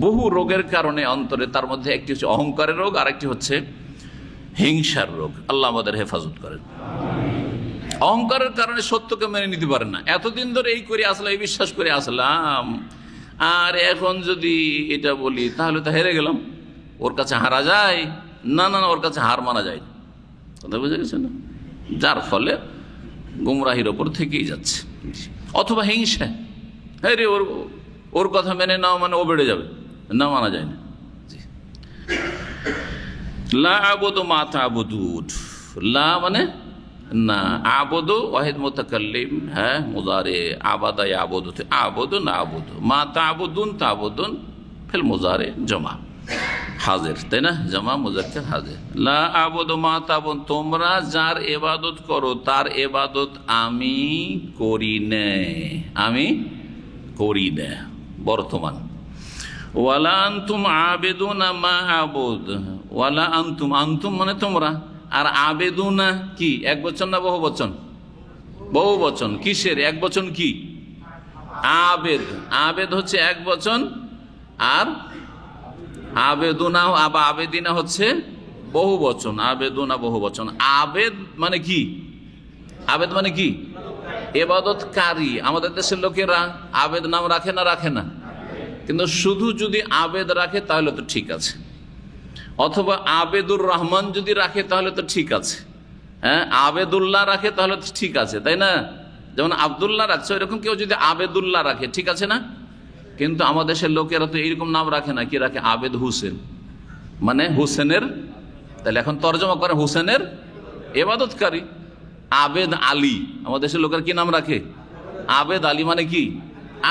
বহু রোগের কারণে অন্তরে। তার মধ্যে একটি হচ্ছে অহংকারের রোগ, আর একটি হচ্ছে হিংসার রোগ। আল্লাহ আমাদের হেফাজত করেন। অহংকারের কারণে সত্যকে মেনে নিতে পারে না। এতদিন ধরে এই করে আসলাম, এই বিশ্বাস করে আসলাম, আর এখন যদি এটা বলি তাহলে তো হেরে গেলাম। ওর কাছে হারা যায় না, না, ওর কাছে হার মানা যায় না। কথা বুঝে গেছে না? যার ফলে গুমরাহির ওপর থেকেই যাচ্ছে। অথবা হিংসা, হ্যাঁ রে, ওর কথা মেনে নাও মানে ও বেড়ে যাবে, না, মানা যায় না। লা আবুদু মা তা'বুদুন, লা মানে না, আবুদু ওয়াহিদ মুতাকাল্লিম, হ্যাঁ মুজারে, আবাদা ইয়াবুদু, আবুদু না আবুদু, মা তা'বুদুন, তা'বুদুন ফিল মুজারে জমা হাজির, তাই না? জমা মুজাক্কার হাজির। লা আবুদু মা তা'বুদুন, তোমরা যার ইবাদত করো তার ইবাদত আমি করি না, আমি করি না, বর্তমান। ওয়ালা আনতুম আবেদুনা মা আবুদ, ওয়ালা আনতুম, আনতুম মানে তোমরা, আর আবেদুনা কি এক বচন না বহু বচন? বহু বচন। কিসের এক বচন? কি আবেদ, আবেদ হচ্ছে এক বচন, আর আবেদুনা বা আবেদিনা হচ্ছে বহু বচন। আবেদুনা বহু বচন। আবেদ মানে কি? আবেদ মানে কি? ইবাদতকারী। আমাদের দেশের লোকেরা আবেদ নাম রাখে না, রাখে না? কিন্তু শুধু যদি আবেদ রাখে তাহলে তো ঠিক আছে, অথবা আবেদুর রহমান যদি রাখে তাহলে তো ঠিক আছে, হ্যাঁ, আবেদুল্লাহ রাখে তাহলে তো ঠিক আছে, তাই না? যেমন আবদুল্লাহ রাখছে, এরকম কেউ যদি আবেদুল্লাহ রাখে ঠিক আছে না? কিন্তু আমাদের দেশের লোকেরা তো এইরকম নাম রাখে না, কি রাখে? আবেদ হুসেন, মানে হুসেনের, তাহলে এখন তর্জমা করে হুসেনের ইবাদতকারী। আবেদ আলী, আমাদের দেশের লোকেরা কি নাম রাখে? আবেদ আলী মানে কি?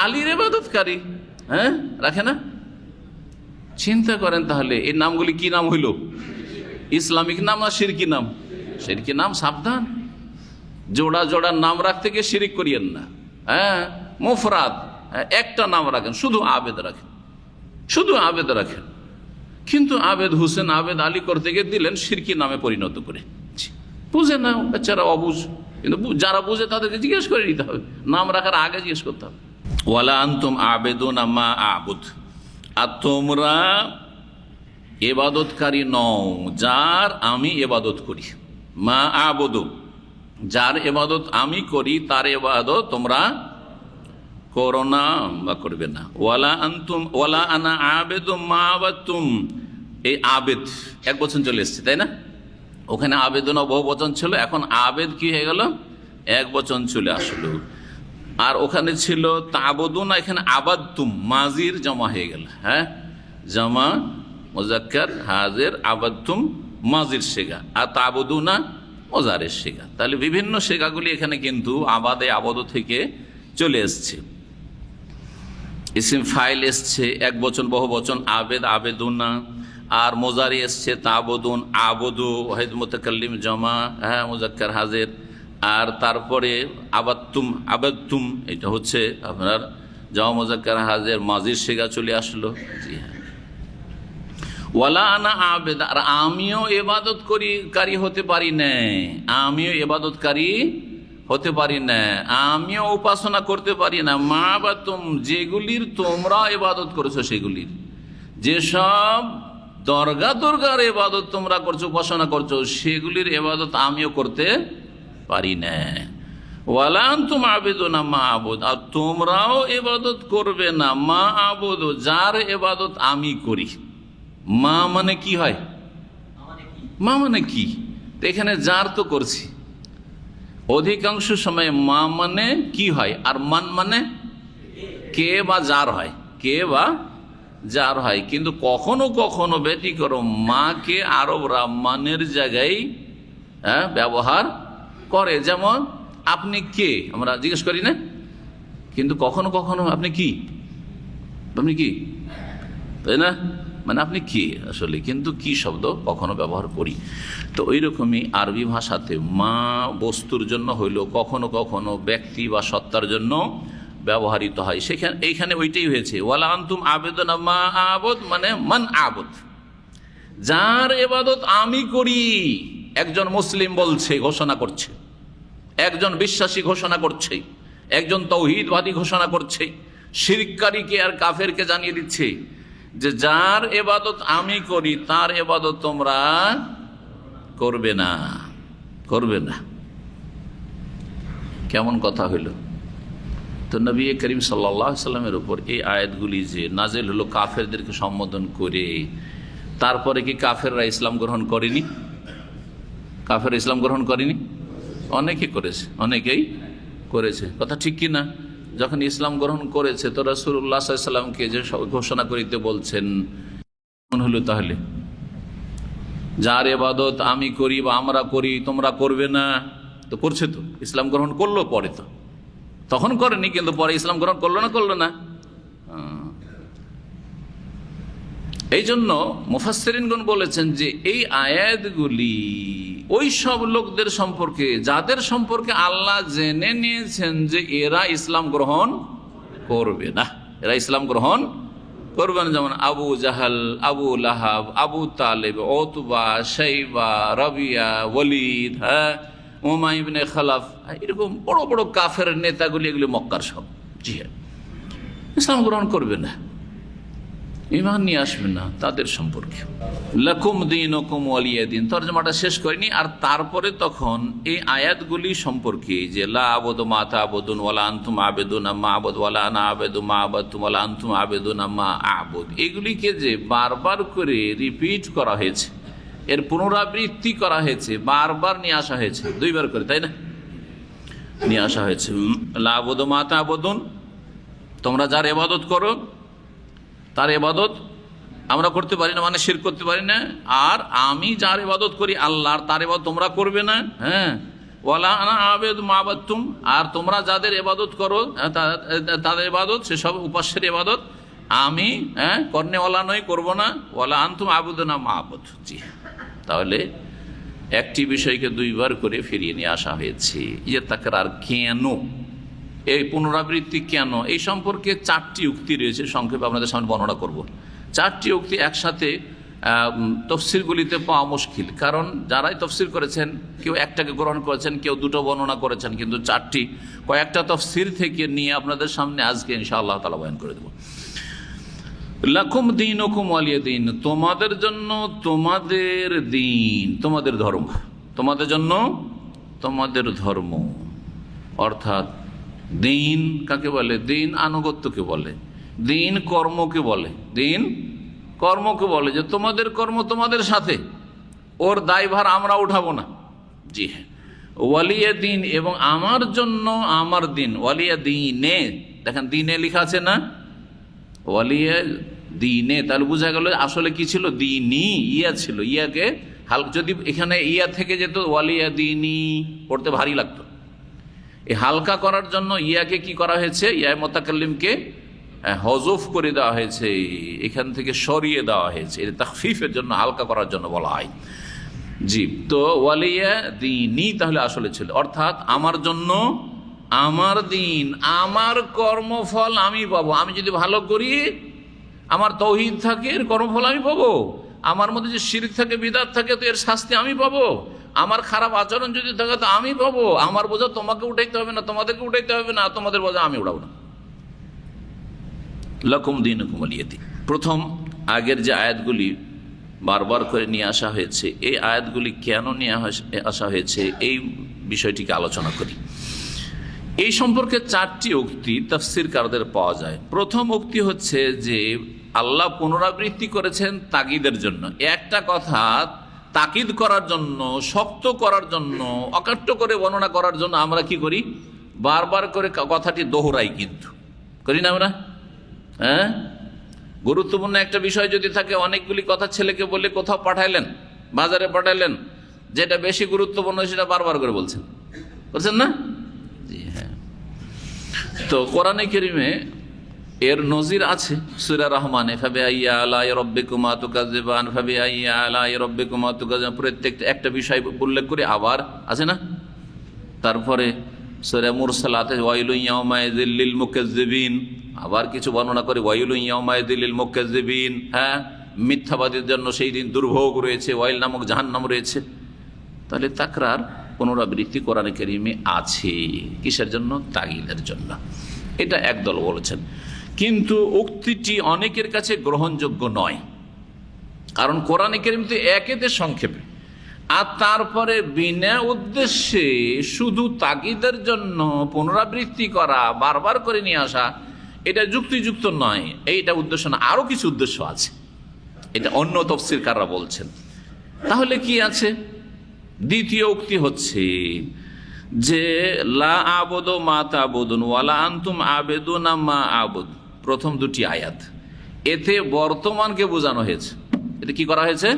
আলীর ইবাদতকারী, হ্যাঁ, রাখে না? চিন্তা করেন তাহলে এই নামগুলি কি নাম হইল? ইসলামিক নাম না শিরকি নাম? শিরকি নাম, সাবধান। জোড়া জোড়া নাম রাখতে গিয়ে শিরিক করিয়েন না। হ্যাঁ, মুফরাদ একটা নাম রাখেন, শুধু আবেদ রাখেন, শুধু আবেদ রাখেন। কিন্তু আবেদ হুসেন, আবেদ আলী করতে গিয়ে দিলেন শিরকি নামে পরিণত করে। বুঝে না বেচারা, অবুঝ। কিন্তু যারা বুঝে তাদেরকে জিজ্ঞেস করে নিতে হবে, নাম রাখার আগে জিজ্ঞেস করতে হবে। ওয়ালা আনতুম আবেদুনা মা আবুদ, আর তোমরা এবাদতকারী নও, যার আমি এবাদত করি। মা আবুদু, যার এবাদত আমি করি তার এবাদত তোমরা করো না বা করবে না। ওয়ালা আনতুম ওয়ালা আনা আবেদু মা আবাদতুম, এই আবেদ এক বচন চলে এসছে, তাই না? ওখানে আবেদন বহু বচন ছিল, এখন আবেদ কি হয়ে গেল? এক বচন চলে আসলো। আর ওখানে ছিল তাবুদুনা, এখানে আবাদতুম মাজির জমা হয়ে গেল। হ্যাঁ, জমা মুজাক্কার হাজির, আবাদতুম মাজির শেখা, আর তাবুদুনা মুজারের শেখা। তাহলে বিভিন্ন শেখাগুলি এখানে কিন্তু আবাদে আবদ থেকে চলে এসছে। ইসিম ফাইল এসছে এক বচন বহু বচন আবেদ আবেদুনা, আর মোজারি এসছে তাবুদুন আবদু ওয়াহিদ মুতাকাল্লিম জমা, হ্যাঁ মুজাক্কার হাজির। আর তারপরে আবাদতুম আবাদতুম, এটা হচ্ছে আপনার জমা মুজাক্কার হাজির মাজির শেখা চলে আসলো। জি হ্যাঁ। ওয়ালা আনা আবেদ, আর আমিও এবাদতকারী হতে পারি না, আমিও এবাদতকারী হতে পারি না, আমিও উপাসনা করতে পারি না। মা বা তুম, যেগুলির তোমরা ইবাদত করেছো, সেগুলির যেসব দরগার ইবাদত তোমরা করছো, উপাসনা করছো, সেগুলির ইবাদত আমিও করতে পারি না। ওয়ালা আনতুম আবিদুনা মা আবুদ, আর তোমরাও ইবাদত করবে না মা আবুদ, যার ইবাদত আমি করি। মা মানে কি হয়? মা মানে কি? এখানে যার তো করছি, অধিকাংশ সময় মা মানে কি হয়, আর মান মানে কে বা যার হয়, কে বা যার হয়। কিন্তু কখনো কখনো ব্যতিক্রম, মাকে আরবরা মানের জায়গায় ব্যবহার করে। যেমন আপনি কে, আমরা জিজ্ঞেস করি না, কিন্তু কখনো কখনো আপনি কি, আপনি কি, তাই না? মানে আপনি কি আসলে, কিন্তু কি শব্দ কখনো ব্যবহার করি। তো ওই রকমই আরবি ভাষাতে মা বস্তুর জন্য হইলেও কখনো কখনো ব্যক্তি বা সত্তার জন্য ব্যবহৃত হয়। সেখানে এইখানে ওইটাই হয়েছে। ওয়ালা আনতুম আবেদনা মা আবুদ, মানে মান আবুদ, যার ইবাদত আমি করি। একজন মুসলিম বলছে, ঘোষণা করছে, একজন বিশ্বাসী ঘোষণা করছে, একজন তাওহীদবাদী ঘোষণা করছে, শিরককারীকে আর কাফেরকে জানিয়ে দিচ্ছে যে যার ইবাদত আমি করি তার ইবাদত তোমরা করবে না, করবে না। কেমন কথা হইল? তো নবী করিম সাল্লাল্লাহু আলাইহি সাল্লামের উপর এই আয়াতগুলি যে নাজেল হলো কাফেরদেরকে সম্বোধন করে, তারপরে কি কাফেররা ইসলাম গ্রহণ করেনি? কাফের ইসলাম গ্রহণ করেনি? অনেকে করেছে, অনেকেই করেছে, কথা ঠিক কি না? যখন ইসলাম গ্রহণ করেছে তো রাসূলুল্লাহ সাল্লাল্লাহু আলাইহি সাল্লামকে যে ঘোষণা করিতে বলছেন, মনে হলো তাহলে যার ইবাদত আমি করি বা আমরা করি তোমরা করবে না, তো করছে তো, ইসলাম গ্রহণ করলো পরে, তো তখন করেনি কিন্তু পরে ইসলাম গ্রহণ করলো না, করলো না। এই জন্য মুফাসসিরিনগণ বলেছেন যে এই আয়াতগুলি ওই সব লোকদের সম্পর্কে যাদের সম্পর্কে আল্লাহ জেনে নিয়েছেন যে এরা ইসলাম গ্রহণ করবে না, এরা ইসলাম গ্রহণ করবে না। যেমন আবু জাহাল, আবু লাহাব, আবু তালেব, ওতবা, শাইবা, রবিয়া, ওয়ালিদ, হ্যাঁ উমাইয়া ইবনে খালাফ, এরকম বড় বড় কাফের নেতাগুলি, এগুলি মক্কার সব। জি হ্যাঁ, ইসলাম গ্রহণ করবে না, ঈমান নিয়ে আসবে না তাদের সম্পর্কে। লাকুম দীনুকুম ওয়ালিয়া দীন, তরজমাটা শেষ করিনি। আর তারপরে তখন এই আয়াতগুলি সম্পর্কে যে লা আবুদু মা তা'বুদুন ওয়ালা আনতুম আবিদুনা মা আ'বুদু ওয়ালা আনা আবিদু মা আ'বাদতুম ওয়ালা আনতুম আবিদুনা মা আ'বুদ, এগুলিকে যে বারবার করে রিপিট করা হয়েছে, এর পুনরাবৃত্তি করা হয়েছে, বারবার নিয়ে আসা হয়েছে, দুইবার করে, তাই না? নিয়ে আসা হয়েছে লা আবুদু মা তা'বুদুন, তোমরা যার ইবাদত করো তার ইবাদত আমরা করতে পারি না, মানে শিরক করতে পারি না। আর আমি যার ইবাদত করি আল্লাহর, তার ইবাদত তোমরা করবে না। হ্যাঁ, ওয়ালা আনা আবিদু মা আ'বাদতুম, আর তোমরা যাদের ইবাদত করো তাদের ইবাদত, সেসব উপাস্যের ইবাদত আমি করনেওয়ালা নই, করব না। ওয়ালা আনতুম আ'বুদুনা মা আ'বুদ। জি, তাহলে একটি বিষয়কে দুইবার করে ফিরিয়ে নিয়ে আসা হয়েছে। ইয়ে তাকরার কেন, এই পুনরাবৃত্তি কেন, এই সম্পর্কে চারটি উক্তি রয়েছে, সংক্ষেপে আপনাদের সামনে বর্ণনা করব। চারটি উক্তি একসাথে তফসিরগুলিতে পাওয়া মুশকিল, কারণ যারাই তফসির করেছেন কেউ একটাকে গ্রহণ করেছেন, কেউ দুটো বর্ণনা করেছেন, কিন্তু চারটি কয়েকটা তফসির থেকে নিয়ে আপনাদের সামনে আজকে ইনশাআল্লাহ তাআলা বয়ান করে দেব। লাকুম দীনুকুম ওয়ালিয়া দিন, তোমাদের জন্য তোমাদের দিন, তোমাদের ধর্ম, তোমাদের জন্য তোমাদের ধর্ম। অর্থাৎ দিন কাকে বলে? দিন আনুগত্যকে বলে, দিন কর্মকে বলে, দিন কর্মকে বলে, যে তোমাদের কর্ম তোমাদের সাথে, ওর দায়ভার আমরা উঠাবো না। জি হ্যাঁ, ওয়ালিয়া দিন, এবং আমার জন্য আমার দিন। ওয়ালিয়া দিনে, দেখেন দিনে লেখা আছে না, ওয়ালিয়া দিনে, তাহলে বোঝা গেল আসলে কি ছিল? দিনই, ইয়া ছিল। ইয়াকে যদি এখানে ইয়া থেকে যেত ওয়ালিয়া দিনী, পড়তে ভারী লাগতো। এই হালকা করার জন্য ইয়াকে কি করা হয়েছে? ইয়া মুতাকাল্লিমকে হজফ করে দেওয়া হয়েছে, এখান থেকে সরিয়ে দেওয়া হয়েছে, এটা তাখফিফের জন্য, হালকা করার জন্য বলা হয়। জি, তো ওয়ালিয়া দিনী তাহলে আসলে ছিল, অর্থাৎ আমার জন্য আমার দিন, আমার কর্মফল আমি পাবো। আমি যদি ভালো করি, আমার তৌহিদ থাকে, এর কর্মফল আমি পাবো। আমার মধ্যে যে শিরক থাকে, বিদআত থাকে, তো এর শাস্তি আমি পাবো। আমার খারাপ আচরণ যদি থাকে তো আমি পাবো। আমার বোঝা তোমাকে উঠাইতে হবে না, তোমাদেরকে উঠাইতে হবে না, তোমাদের বোঝা আমি উঠাবো না। লাকুম দীনুকুম ওয়ালিয়া দিন। প্রথম আগের যে আয়াতগুলি বারবার করে নিয়ে আসা হয়েছে, এই আয়াতগুলি কেন নিয়ে আসা হয়েছে, এই বিষয়টিকে আলোচনা করি। এই সম্পর্কে 4টি উক্তি তাফসীরকারদের পাওয়া যায়। প্রথম উক্তি হচ্ছে যে আল্লাহ পুনরাবৃত্তি করেছেন তাকিদের জন্য। একটা কথা তাকিদ করার জন্য, শক্ত করার জন্য, অকাট্য করে বর্ণনা করার জন্য আমরা কি করি? বারবার করে কথাটি দোহরাই, কিন্তু করি না আমরা? হ্যাঁ, গুরুত্বপূর্ণ একটা বিষয় যদি থাকে, অনেকগুলি কথা ছেলেকে বলে কোথাও পাঠাইলেন, বাজারে পাঠাইলেন, যেটা বেশি গুরুত্বপূর্ণ সেটা বারবার করে বলছেন না? জি হ্যাঁ। তো কোরআনে কারিমে এর নজির আছে সূরা রহমানে, ফাবিআইয়ি আলাই রাব্বিকুমা তুকাযিবান, ফাবিআইয়ি আলাই রাব্বিকুমা তুকাযিবান, প্রত্যেকটা একটা বিষয় উল্লেখ করে আবার আছে না। তারপরে সূরা মুরসালাতে ওয়াইলুন ইয়াওমাইযিল লিল মুকাজ্জিবিন, আবার কিছু বর্ণনা করে ওয়াইলুন ইয়াওমাইযিল লিল মুকাজ্জিবিন। হ্যাঁ, মিথ্যাবাদীদের জন্য সেই দিন দুর্ভোগ রয়েছে, ওয়াইল নামক জাহান্নাম রয়েছে। তাহলে তাকরার, পুনরাবৃত্তি কোরআনে কারিমে আছে। কিসের জন্য? তাগিদের জন্য। এটা একদল বলেছেন, কিন্তু উক্তিটি অনেকের কাছে গ্রহণযোগ্য নয়। কারণ কোরআনে কারিম তো একেতে সংক্ষেপে, আর তারপরে বিনা উদ্দেশ্যে শুধু তাগিদের জন্য পুনরাবৃত্তি করা, বারবার করে নিয়ে আসা, এটা যুক্তিযুক্ত নয়। এইটা উদ্দেশ্য না, আরো কিছু উদ্দেশ্য আছে, এটা অন্য তাফসীরকাররা বলছেন। তাহলে কি আছে? দ্বিতীয় উক্তি হচ্ছে যে লা আবুদু মা তা'বুদুন ওয়ালা আনতুম আবিদুনা মা আবুদ। প্রথম দুটি আয়াত, এতে বর্তমানকে বোঝানো হয়েছে। এতে কি করা হয়েছে?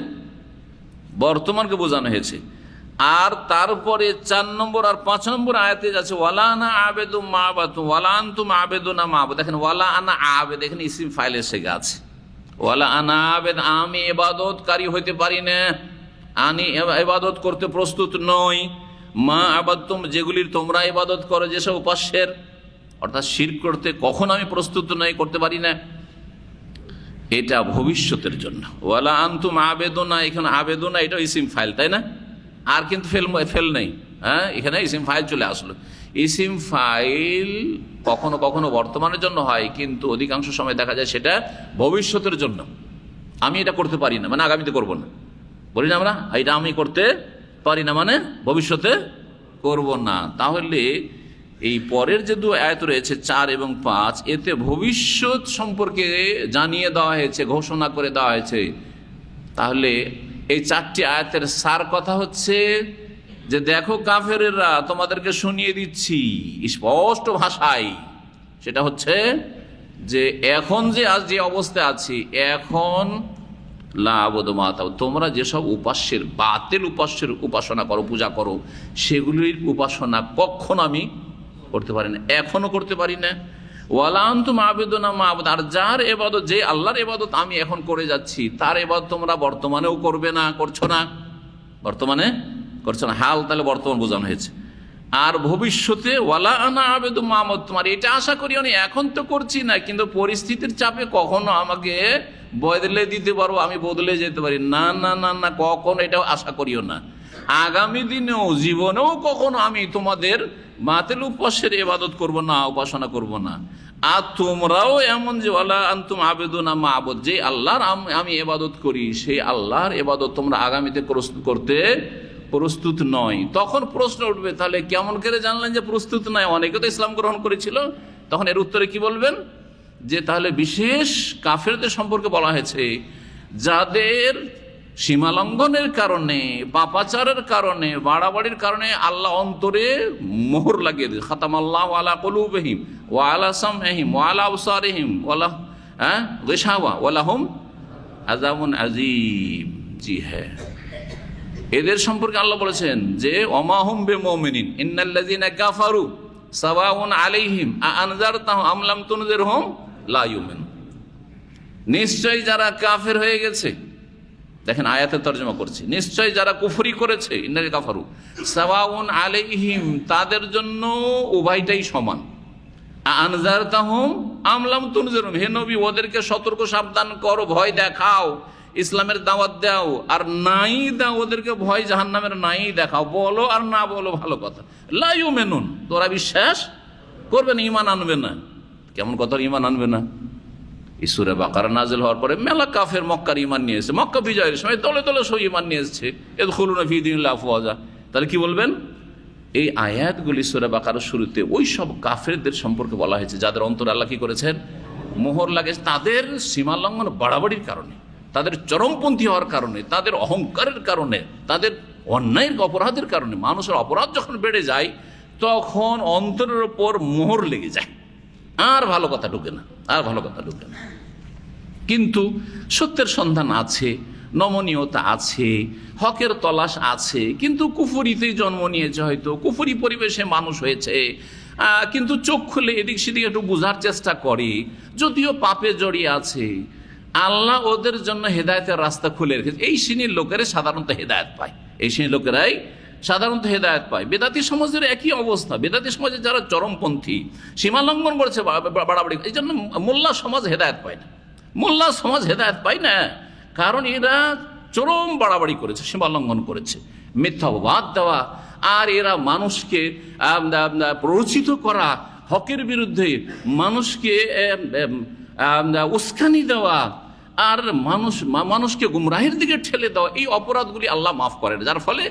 বর্তমানকে বোঝানো হয়েছে। আর তারপরে 4 নম্বর আর 5 নম্বর আয়াতে যাচ্ছে ওয়ালা আনা আবেদু মা আবাদতুম ওয়ালা আনতুম আবেদুনা মা আবুদ। দেখেন ওয়ালা আনা আবেদ, এখানে ইসিম ফাইল এসে গেছে। ওয়ালা আনা আবেদ, আমি ইবাদতকারী হইতে পারি না, আমি ইবাদত করতে প্রস্তুত নই। মা আবাদতুম, যেগুলির তোমরা ইবাদত করো, যেসব উপাস্যের, অর্থাৎ শিরক করতে কখন আমি প্রস্তুত নই, করতে পারি না। এটা ভবিষ্যতের জন্য। ওয়ালা আনতুম আবেদুনা, এখানে আবেদুনা এটা ইসিম ফাইল, তাই না? আর কিন্তু ফেল নেই। হ্যাঁ, এখানে ইসিম ফাইল চলে আসলো। ইসিম ফাইল কখনো কখনো বর্তমানের জন্য হয়, কিন্তু অধিকাংশ সময় দেখা যায় সেটা ভবিষ্যতের জন্য। আমি এটা করতে পারি না মানে আগামীতে করব না, বলি না আমরা, এটা আমি করতে পারি না মানে ভবিষ্যতে করব না। তাহলে এই পরের যে 2 আয়াত রয়েছে 4 এবং 5, এতে ভবিষ্যৎ সম্পর্কে জানিয়ে দেওয়া হয়েছে, ঘোষণা করে দেওয়া হয়েছে। তাহলে এই 4টি আয়াতের সার কথা হচ্ছে যে দেখো কাফেরেরা, তোমাদেরকে শুনিয়ে দিচ্ছি স্পষ্ট ভাষায়, সেটা হচ্ছে যে এখন যে আজ যে অবস্থায় আছি, এখন লা আবুদু মা তা'বুদুন, তোমরা যেসব উপাস্যের, বাতিল উপাস্যের উপাসনা করো, পূজা করো, সেগুলির উপাসনা কখনো আমি করতে পারি না, এখনো করতে পারি না। ওয়ালা আনতুম আবিদুনা মা আবুদ, আর যার ইবাদত, যে আল্লাহর ইবাদত আমি এখন করে যাচ্ছি, তার ইবাদত তোমরা বর্তমানেও করবে না, করছো না, বর্তমানে করছো না। হাল তাহলে বর্তমান বোঝানো হয়েছে। আর ভবিষ্যতে ওয়ালা আনা আবেদু মা আবুদ, তোমার এটা আশা করিও না, এখন তো করছি না, কিন্তু পরিস্থিতির চাপে কখনো আমাকে বদলে দিতে পারবো, আমি বদলে যেতে পারি, না না না না, কখনো এটাও আশা করিও না। আগামী দিনেও, জীবনেও কখনো আমি তোমাদের বাতিল উপাস্যের ইবাদত করব না, উপাসনা করব না। আর তোমরাও এমন যে ওয়ালা আনতুম আবেদুনা মা'বুদ, যে আল্লাহর আমি ইবাদত করি সেই আল্লাহর ইবাদত তোমরা আগামীতে করতে প্রস্তুত নয়। তখন প্রশ্ন উঠবে, তাহলে কেমন করে জানলেন যে প্রস্তুত নয়? অনেকে তো ইসলাম গ্রহণ করেছিল। তখন এর উত্তরে কি বলবেন? যে তাহলে বিশেষ কাফেরদের সম্পর্কে বলা হয়েছে যাদের সীমালঙ্ঘনের কারণে, পাপাচারের কারণে, বাড়াবাড়ির কারণে আল্লাহ অন্তরে মোহর লাগিয়ে দিয়েছে। খাতামাল্লাহু আলা কুলুবিহিম ওয়া আলা সামইহিম ওয়া আলা আবসারিহিম ওয়ালা গিশাওয়া ওয়া লাহুম আযাবুন আযীম। জি হ্যাঁ, এদের সম্পর্কে আল্লাহ বলেছেন যে ওমা হুম বিমুমিনিন ইন্নাল্লাযীনা কাফারু সাওয়াউন আলাইহিম আনজারতাহুম আম লাম তুনজিরহুম লা ইউমিনুন। নিশ্চয়ই যারা কাফের হয়ে গেছে, দেখেন আয়াতের তর্জমা করছি, নিশ্চয় যারা কুফরি করেছে, ইন্নাল কাফারু সাওয়াউন আলাইহিম, তাদের জন্য উভয়টাই সমান। আনজারতাহুম আম লাম তুনজিরহুম, হে নবী ওদেরকে সতর্ক সাবধান করো, ভয় দেখাও, ইসলামের দাওয়াত দাও, আর নাই দাও ওদেরকে ভয় জাহান্নামের নাই দেখাও, বলো আর না বলো ভালো কথা। লা ইউমিনুন, তোরা বিশ্বাস করবে না, ঈমান আনবে না। কেমন কথা ঈমান আনবে না? সূরা বাকারা নাযিল হওয়ার পরে মেলা কাফের মক্কার ঈমান নিয়ে এসেছে, মক্কা বিজয়ের সময় দলে দলে সব ঈমান নিয়ে এসেছে, ইয়াদখুলুনা ফি দীনিল্লাহি আফওয়াজা। তাহলে কি বলবেন? এই আয়াতগুলি সূরা বাকারার শুরুতে ওই সব কাফেরদের সম্পর্কে বলা হয়েছে যাদের অন্তরে আল্লাহ কি করেছেন? মোহর লাগেছে। তাদের সীমালঙ্ঘন বাড়াবাড়ির কারণে, তাদের চরমপন্থী হওয়ার কারণে, তাদের অহংকারের কারণে, তাদের অন্যায়ের অপরাধের কারণে, মানুষের অপরাধ যখন বেড়ে যায় তখন অন্তরের ওপর মোহর লেগে যায়, আর ভালো কথা ঢুকে না, আর ভালো কথা ঢুকে না। কিন্তু সত্যের সন্ধান আছে, নমনীয়তা আছে, হকের তলাশ আছে, কিন্তু কুফরিতেই জন্ম নিয়েছে, হয়তো কুফরি পরিবেশে মানুষ হয়েছে, কিন্তু চোখ খুলে এদিক সেদিক একটু বোঝার চেষ্টা করে, যদিও পাপে জড়িয়ে আছে। আল্লাহ ওদের জন্য হেদায়েতের রাস্তা খুলে রেখেছে। এই শ্রেণীর লোকেরা সাধারণত হেদায়েত পায়, এই শ্রেণীর লোকেরাই সাধারণত হেদায়েত পায়। বেদাতি সমাজের একই অবস্থা। বেদাতি সমাজে যারা চরমপন্থী, সীমালঙ্ঘন করেছে, বাড়াবাড়ি, এই জন্য মোল্লা সমাজ হেদায়েত পায় না। মোল্লা সমাজ হেদায়েত পায় না, কারণ এরা চরম বাড়াবাড়ি করেছে, সীমালঙ্ঘন করেছে, মিথ্যা অপবাদ দেওয়া, আর এরা মানুষকে প্ররোচিত করা, হকের বিরুদ্ধে মানুষকে উস্কানি দেওয়া, আর মানুষকে গুমরাহের দিকে ঠেলে দেওয়া, এই অপরাধগুলি আল্লাহ মাফ করেন। যার ফলে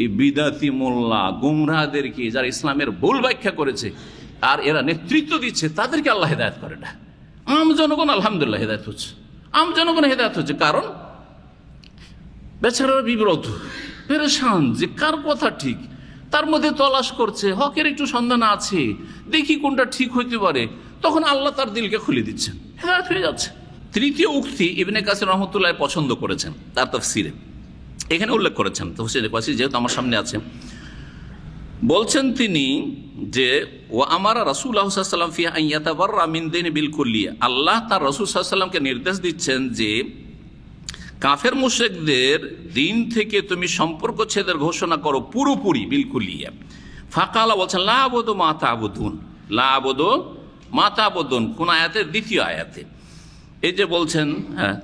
এই বিদাতি মোল্লা গুমরাহদেরকে, যারা ইসলামের ভুল ব্যাখ্যা করেছে আর এরা নেতৃত্ব দিচ্ছে, তাদেরকে আল্লাহ হেদায়েত করে না। আম জনগণ আলহামদুলিল্লাহ হেদায়েত হচ্ছে, আম জনগণ হেদায়েত হচ্ছে, কারণ বেচারারা বিব্রত, পেরেশান যে কার কথা ঠিক, তার মধ্যে তলাশ করছে, হকের একটু সন্ধান আছে, দেখি কোনটা ঠিক হইতে পারে, তখন আল্লাহ তার দিলকে খুলে দিচ্ছেন, হেদায়েত হয়ে যাচ্ছে। তৃতীয় উক্তি ইবনে কাসির রাহমাতুল্লাহ পছন্দ করেছেন, তার তাফসিরে এখানে উল্লেখ করেছেন, তাফসিরে কাসির যেহেতু আমার সামনে আছে, বলছেন তিনি যে ও আমার রাসূলুল্লাহ সাল্লাল্লাহু আলাইহি ওয়াসাল্লাম ফি আন ইয়াতাবাররা মিন দীন বিল কুল্লিয়া, আল্লাহ তার রাসূল সাল্লাল্লাহু আলাইহি ওয়াসাল্লামকে নির্দেশ দিচ্ছেন যে কাফের মুশরিকদের দিন থেকে তুমি সম্পর্ক ছেদের ঘোষণা করো পুরোপুরি, বিলকুলিয়া। ফাকালা বলছেন লা আবুদু মা তা'বুদুন, লা আবুদু মা তা'বুদুন, কোন আয়াতে? দ্বিতীয় আয়াতে। এই যে বলছেন, হ্যাঁ,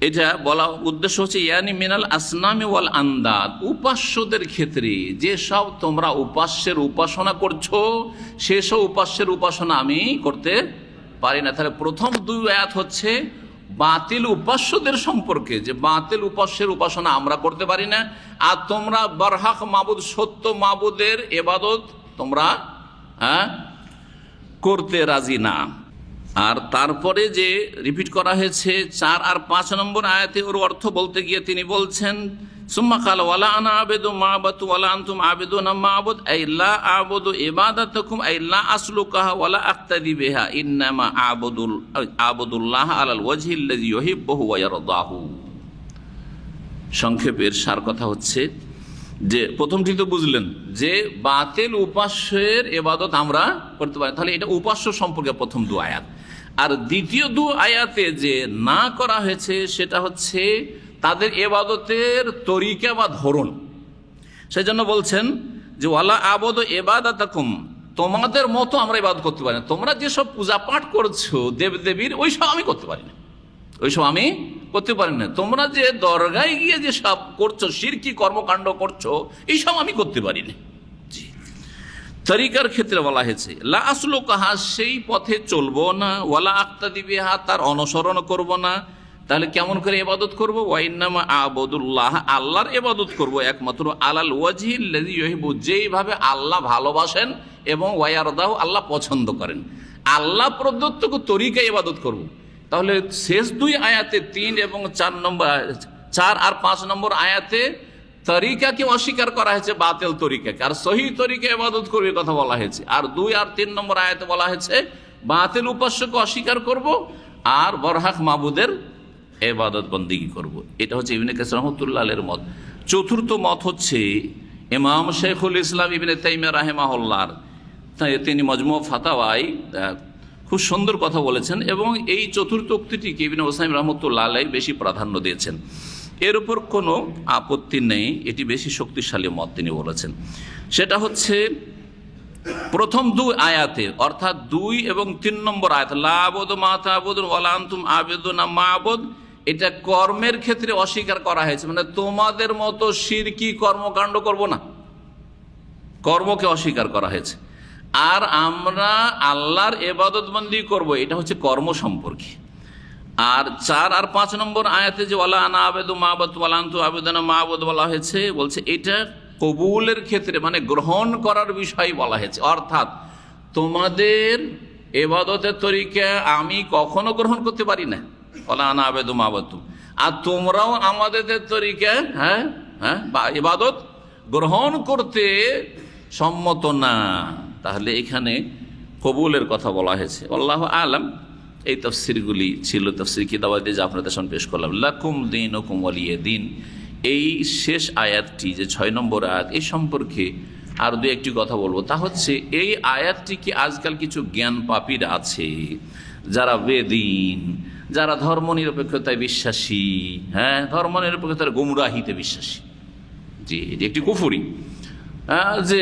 এটা বলা উদ্দেশ্য হচ্ছে ইয়ানি মিনাল আসনামি ওয়াল আন্দাদ, উপাস্যদের ক্ষেত্রে যেসব তোমরা উপাস্যের উপাসনা করছো সেসব উপাস্যের উপাসনা আমি করতে পারি না। তাহলে প্রথম দুই আয়াত হচ্ছে বাতিল উপাস্যদের সম্পর্কে, যে বাতিল উপাস্যের উপাসনা আমরা করতে পারি না, আর তোমরা বারহাক মাবুদ, সত্য মাবুদের ইবাদত তোমরা করতে রাজি না। আর তারপরে যে রিপিট করা হয়েছে 4 আর 5 নম্বর আয়াতে, ওর অর্থ বলতে গিয়ে তিনি বলছেন সুম্মা ক্বালা ওয়ালা আনা আবিদু মা আবাদতু ওয়ালা আনতুম আবিদুনা মা আবুদ, আই লা আবুদু ইবাদাতাকুম আই লা আসলুকাহা ওয়ালা আক্তাদি বিহা ইন্নামা আবুদুল্লাহ আলাল ওয়াজহিল্লাযী ইউহিব্বুহু ওয়া ইয়ারদাহু। সংক্ষেপের সার কথা হচ্ছে যে প্রথমটি তো বুঝলেন যে বাতিল উপাস্যের ইবাদত আমরা করতে পারি, তাহলে এটা উপাস্য সম্পর্কে প্রথম দু আয়াত। আর দ্বিতীয় দু আয়াতে যে না করা হয়েছে সেটা হচ্ছে তাদের ইবাদতের তরিকা বা ধরন। সেজন্য বলছেন যে ওয়ালা আবুদু ইবাদাতাকুম, তোমাদের মতো আমরা ইবাদত করতে পারি না, তোমরা যেসব পূজা পাঠ করছো দেবদেবীর ওইসব আমি করতে পারি না, ওইসব আমি করতে পারি না। তোমরা যে দরগায় গিয়ে যে সব করছো, শিরকি কর্মকাণ্ড করছো, এইসব আমি করতে পারি না। তরিকার ক্ষেত্রে বলা হয়েছে লা আসলুকাহা, সেই পথে চলবো না, ওয়ালা আক্তাদি বিহা, তার অনুসরণ করব না। তাহলে কেমন করে ইবাদত করব? ওয়াইন্নামা আবুদুল্লাহ, আল্লাহর ইবাদত করব একমাত্র আলাল ওয়াজহিল্লাযী ইউহিব্বু, যেইভাবে আল্লাহ ভালোবাসেন এবং ওয়ায়ারদাহু, আল্লাহ পছন্দ করেন, আল্লাহ প্রদত্ত তরিকা ইবাদত করব। তাহলে শেষ দুই আয়াতে 3 এবং 4 আর 5 নম্বর আয়াতে তরিকাকে অস্বীকার করা হয়েছে, বাতিল তরিকাকে, আর সহি তরিকা ইবাদত করবে কথা বলা হয়েছে। আর 2 আর 3 নম্বর আয়াতে বলা হয়েছে বাতিল উপাস্যকে অস্বীকার করব আর বরহাক মাবুদের ইবাদত বন্দেগী করব। এটা হচ্ছে ইবনে কাসির রাহমাতুল্লাহ আলাইহির মত। চতুর্থ মত হচ্ছে ইমাম শাইখুল ইসলাম ইবনে তাইমিয়া রাহিমাহুল্লাহর, তিনি মজমু ফাতাওয়ায় খুব সুন্দর কথা বলেছেন এবং এই চতুর্থ উক্তিটিকে ইবনে উসাইম রাহমাতুল্লাহ আলাইহি বেশি প্রাধান্য দিয়েছেন। এর উপর কোনো আপত্তি নেই, এটি বেশি শক্তিশালী মত তিনি বলেছেন। সেটা হচ্ছে প্রথম 2 আয়াতে, অর্থাৎ 2 এবং 3 নম্বর আয়াত, লা আবুদু মা তা'বুদুন ওয়ালা আনতুম আবিদুনা মা আবুদ, এটা কর্মের ক্ষেত্রে অস্বীকার করা হয়েছে, মানে তোমাদের মতো শিরকি কর্মকাণ্ড করব না, কর্মকে অস্বীকার করা হয়েছে। আর আমরা আল্লাহর ইবাদতবন্দি করব, এটা হচ্ছে কর্ম সম্পর্কে। আর 4 আর 5 নম্বর আয়াতে যে ওয়ালা আনা আবেদু মা'বুদ ওয়ালা আনতুম আবিদুনা মা'বুদ বলা হয়েছে, বলছে এটা কবুলের ক্ষেত্রে, মানে গ্রহণ করার বিষয় বলা হয়েছে। অর্থাৎ তোমাদের ইবাদতের তরিকা আমি কখনো গ্রহণ করতে পারি না, ওয়ালা আনা আবেদু মা'বুদ, আর তোমরাও আমাদের তরিকা ইবাদত গ্রহণ করতে সম্মত না। তাহলে এখানে কবুলের কথা বলা হয়েছে। আল্লাহু আলাম। এই তাফসিরগুলি ছিল তাফসির কিতাবাতে যা আপনাদের সামনে পেশ করলাম। লাকুম দীনুকুম ওয়ালিয়া দীন, এই শেষ আয়াতটি যে 6 নম্বর আয়াত, এই সম্পর্কে আর 2-1টি কথা বলবো। তা হচ্ছে এই আয়াতটি কি আজকাল কিছু জ্ঞান পাপীর আছে, যারা বেদিন, যারা ধর্মনিরপেক্ষতায় বিশ্বাসী, ধর্মনিরপেক্ষতার গুমরাহিতে বিশ্বাসী, জি এটি একটি কুফরি, যে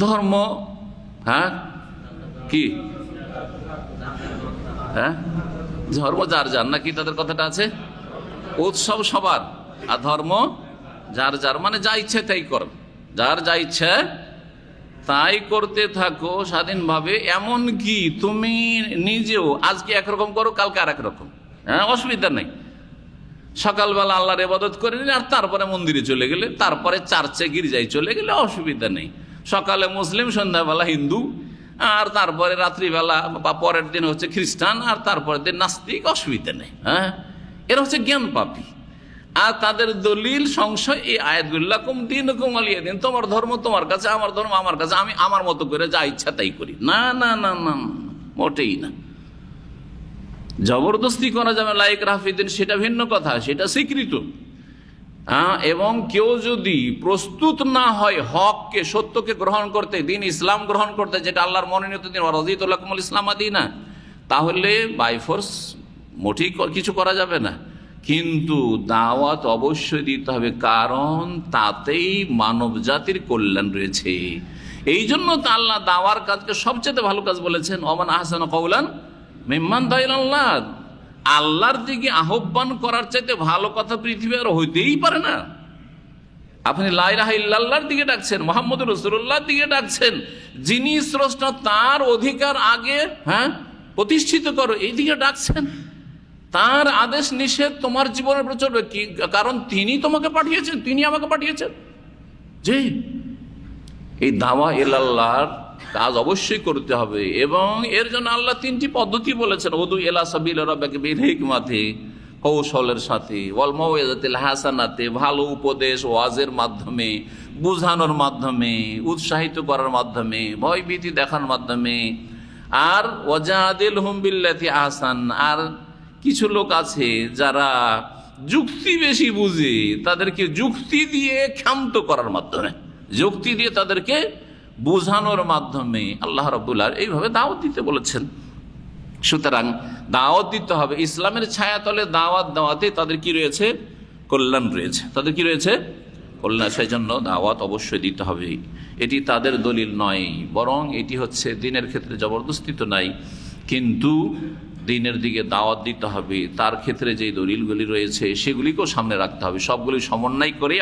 ধর্ম কি ধর্ম যার যার, নাকি তাদের কথাটা আছে, উৎসব সবার আর ধর্ম যার যার, মানে যা ইচ্ছে তাই কর, যার যা ইচ্ছে তাই করতে থাকো স্বাধীনভাবে। এমন কি তুমি নিজেও আজকে একরকম করো, কালকে আর একরকম, অসুবিধা নেই। সকালবেলা আল্লাহর ইবাদত করে নিলে আর তারপরে মন্দিরে চলে গেলে, তারপরে চার্চে গির্জায় চলে গেলে অসুবিধা নেই। সকালে মুসলিম, সন্ধ্যাবেলা হিন্দু, আর তারপরে রাত্রিবেলা বা পরের দিন হচ্ছে খ্রিস্টান, আর তারপরের দিন নাস্তিক, অসুবিধা নেই। এরা হচ্ছে জ্ঞান পাপী। আর তাদের দলিল সংশয় এই আয়াতগুলো, লাকুম দীনুকুম ওয়ালিয়া দীন, তোমার ধর্ম তোমার কাছে, আমার ধর্ম আমার কাছে, আমি আমার মতো করে যা ইচ্ছা তাই করি। না না না না, মোটেই না। জবরদস্তি করা যাবে লা ইকরাহা ফিদ্দীন, সেটা ভিন্ন কথা, সেটা স্বীকৃত। এবং কেউ যদি প্রস্তুত না হয় হককে, সত্যকে গ্রহণ করতে, দিন ইসলাম গ্রহণ করতে, যেটা আল্লাহর মনোনীত দিন, রাদিতু লাকুমুল ইসলামা দীনা, তাহলে বাই ফোর্স মোটেই কিছু করা যাবে না। কিন্তু দাওয়াত অবশ্যই দিতে হবে, কারণ তাতেই মানব জাতির কল্যাণ রয়েছে। এই জন্য তো আল্লাহ দাওয়ার কাজকে সবচেয়ে ভালো কাজ বলেছেন, ওমান আহসানু কাওলান মিম্মান দাআ ইলাল্লাহ, আল্লাহর দিকে আহ্বান করার চাইতে ভালো কথা পৃথিবী আর হইতেই পারে না। আপনি লা ইলাহা ইল্লাল্লাহর দিকে ডাকছেন, মুহাম্মদুর রাসূলুল্লাহর দিকে ডাকছেন, যিনি স্রষ্টা তার অধিকার আগে প্রতিষ্ঠিত করো, এই দিকে ডাকছেন। তার আদেশ নিষেধ তোমার জীবনের প্রচুর, কারণ তিনি তোমাকে পাঠিয়েছেন, তিনি আমাকে পাঠিয়েছেন। যে এই দাওয়া ইলাল্লাহর কাজ অবশ্যই করতে হবে, এবং এর জন্য আল্লাহ 3টি পদ্ধতি বলেছেন। উদু ইলা সাবিলি রাব্বিকা বিল হিকমাতি, কৌশলের সাথে, ওয়াল মাউইযাতিল হাসানাতে, ভালো উপদেশ ওয়াজের মাধ্যমে, বুঝানোর মাধ্যমে, উৎসাহিত করার মাধ্যমে, ভয়ভীতি দেখার মাধ্যমে, আর ওয়াজাদিলহুম বিল্লাতি আহসান, আর কিছু লোক আছে যারা যুক্তি বেশি বুঝে, তাদেরকে যুক্তি দিয়ে ক্ষান্ত করার মাধ্যমে, যুক্তি দিয়ে তাদেরকে বোঝানোর মাধ্যমে আল্লাহ রাব্বুল আলামিন এইভাবে দাওয়াত দিতে বলেছেন। সুতরাং দাওয়াত দিতে হবে, ইসলামের ছায়াতলে দাওয়াত দেওয়াতে তাদের কি রয়েছে, কল্যাণ রয়েছে, তাদের কি রয়েছে, কল্যাণ। সেই জন্য দাওয়াত অবশ্যই দিতে হবে। এটি তাদের দলিল নয়, বরং এটি হচ্ছে দিনের ক্ষেত্রে জবরদস্তি তো নাই, কিন্তু দিনের দিকে দাওয়াত দিতে হবে, তার ক্ষেত্রে যে দলিলগুলি রয়েছে সেগুলিকেও সামনে রাখতে হবে, সবগুলি সমন্বয় করে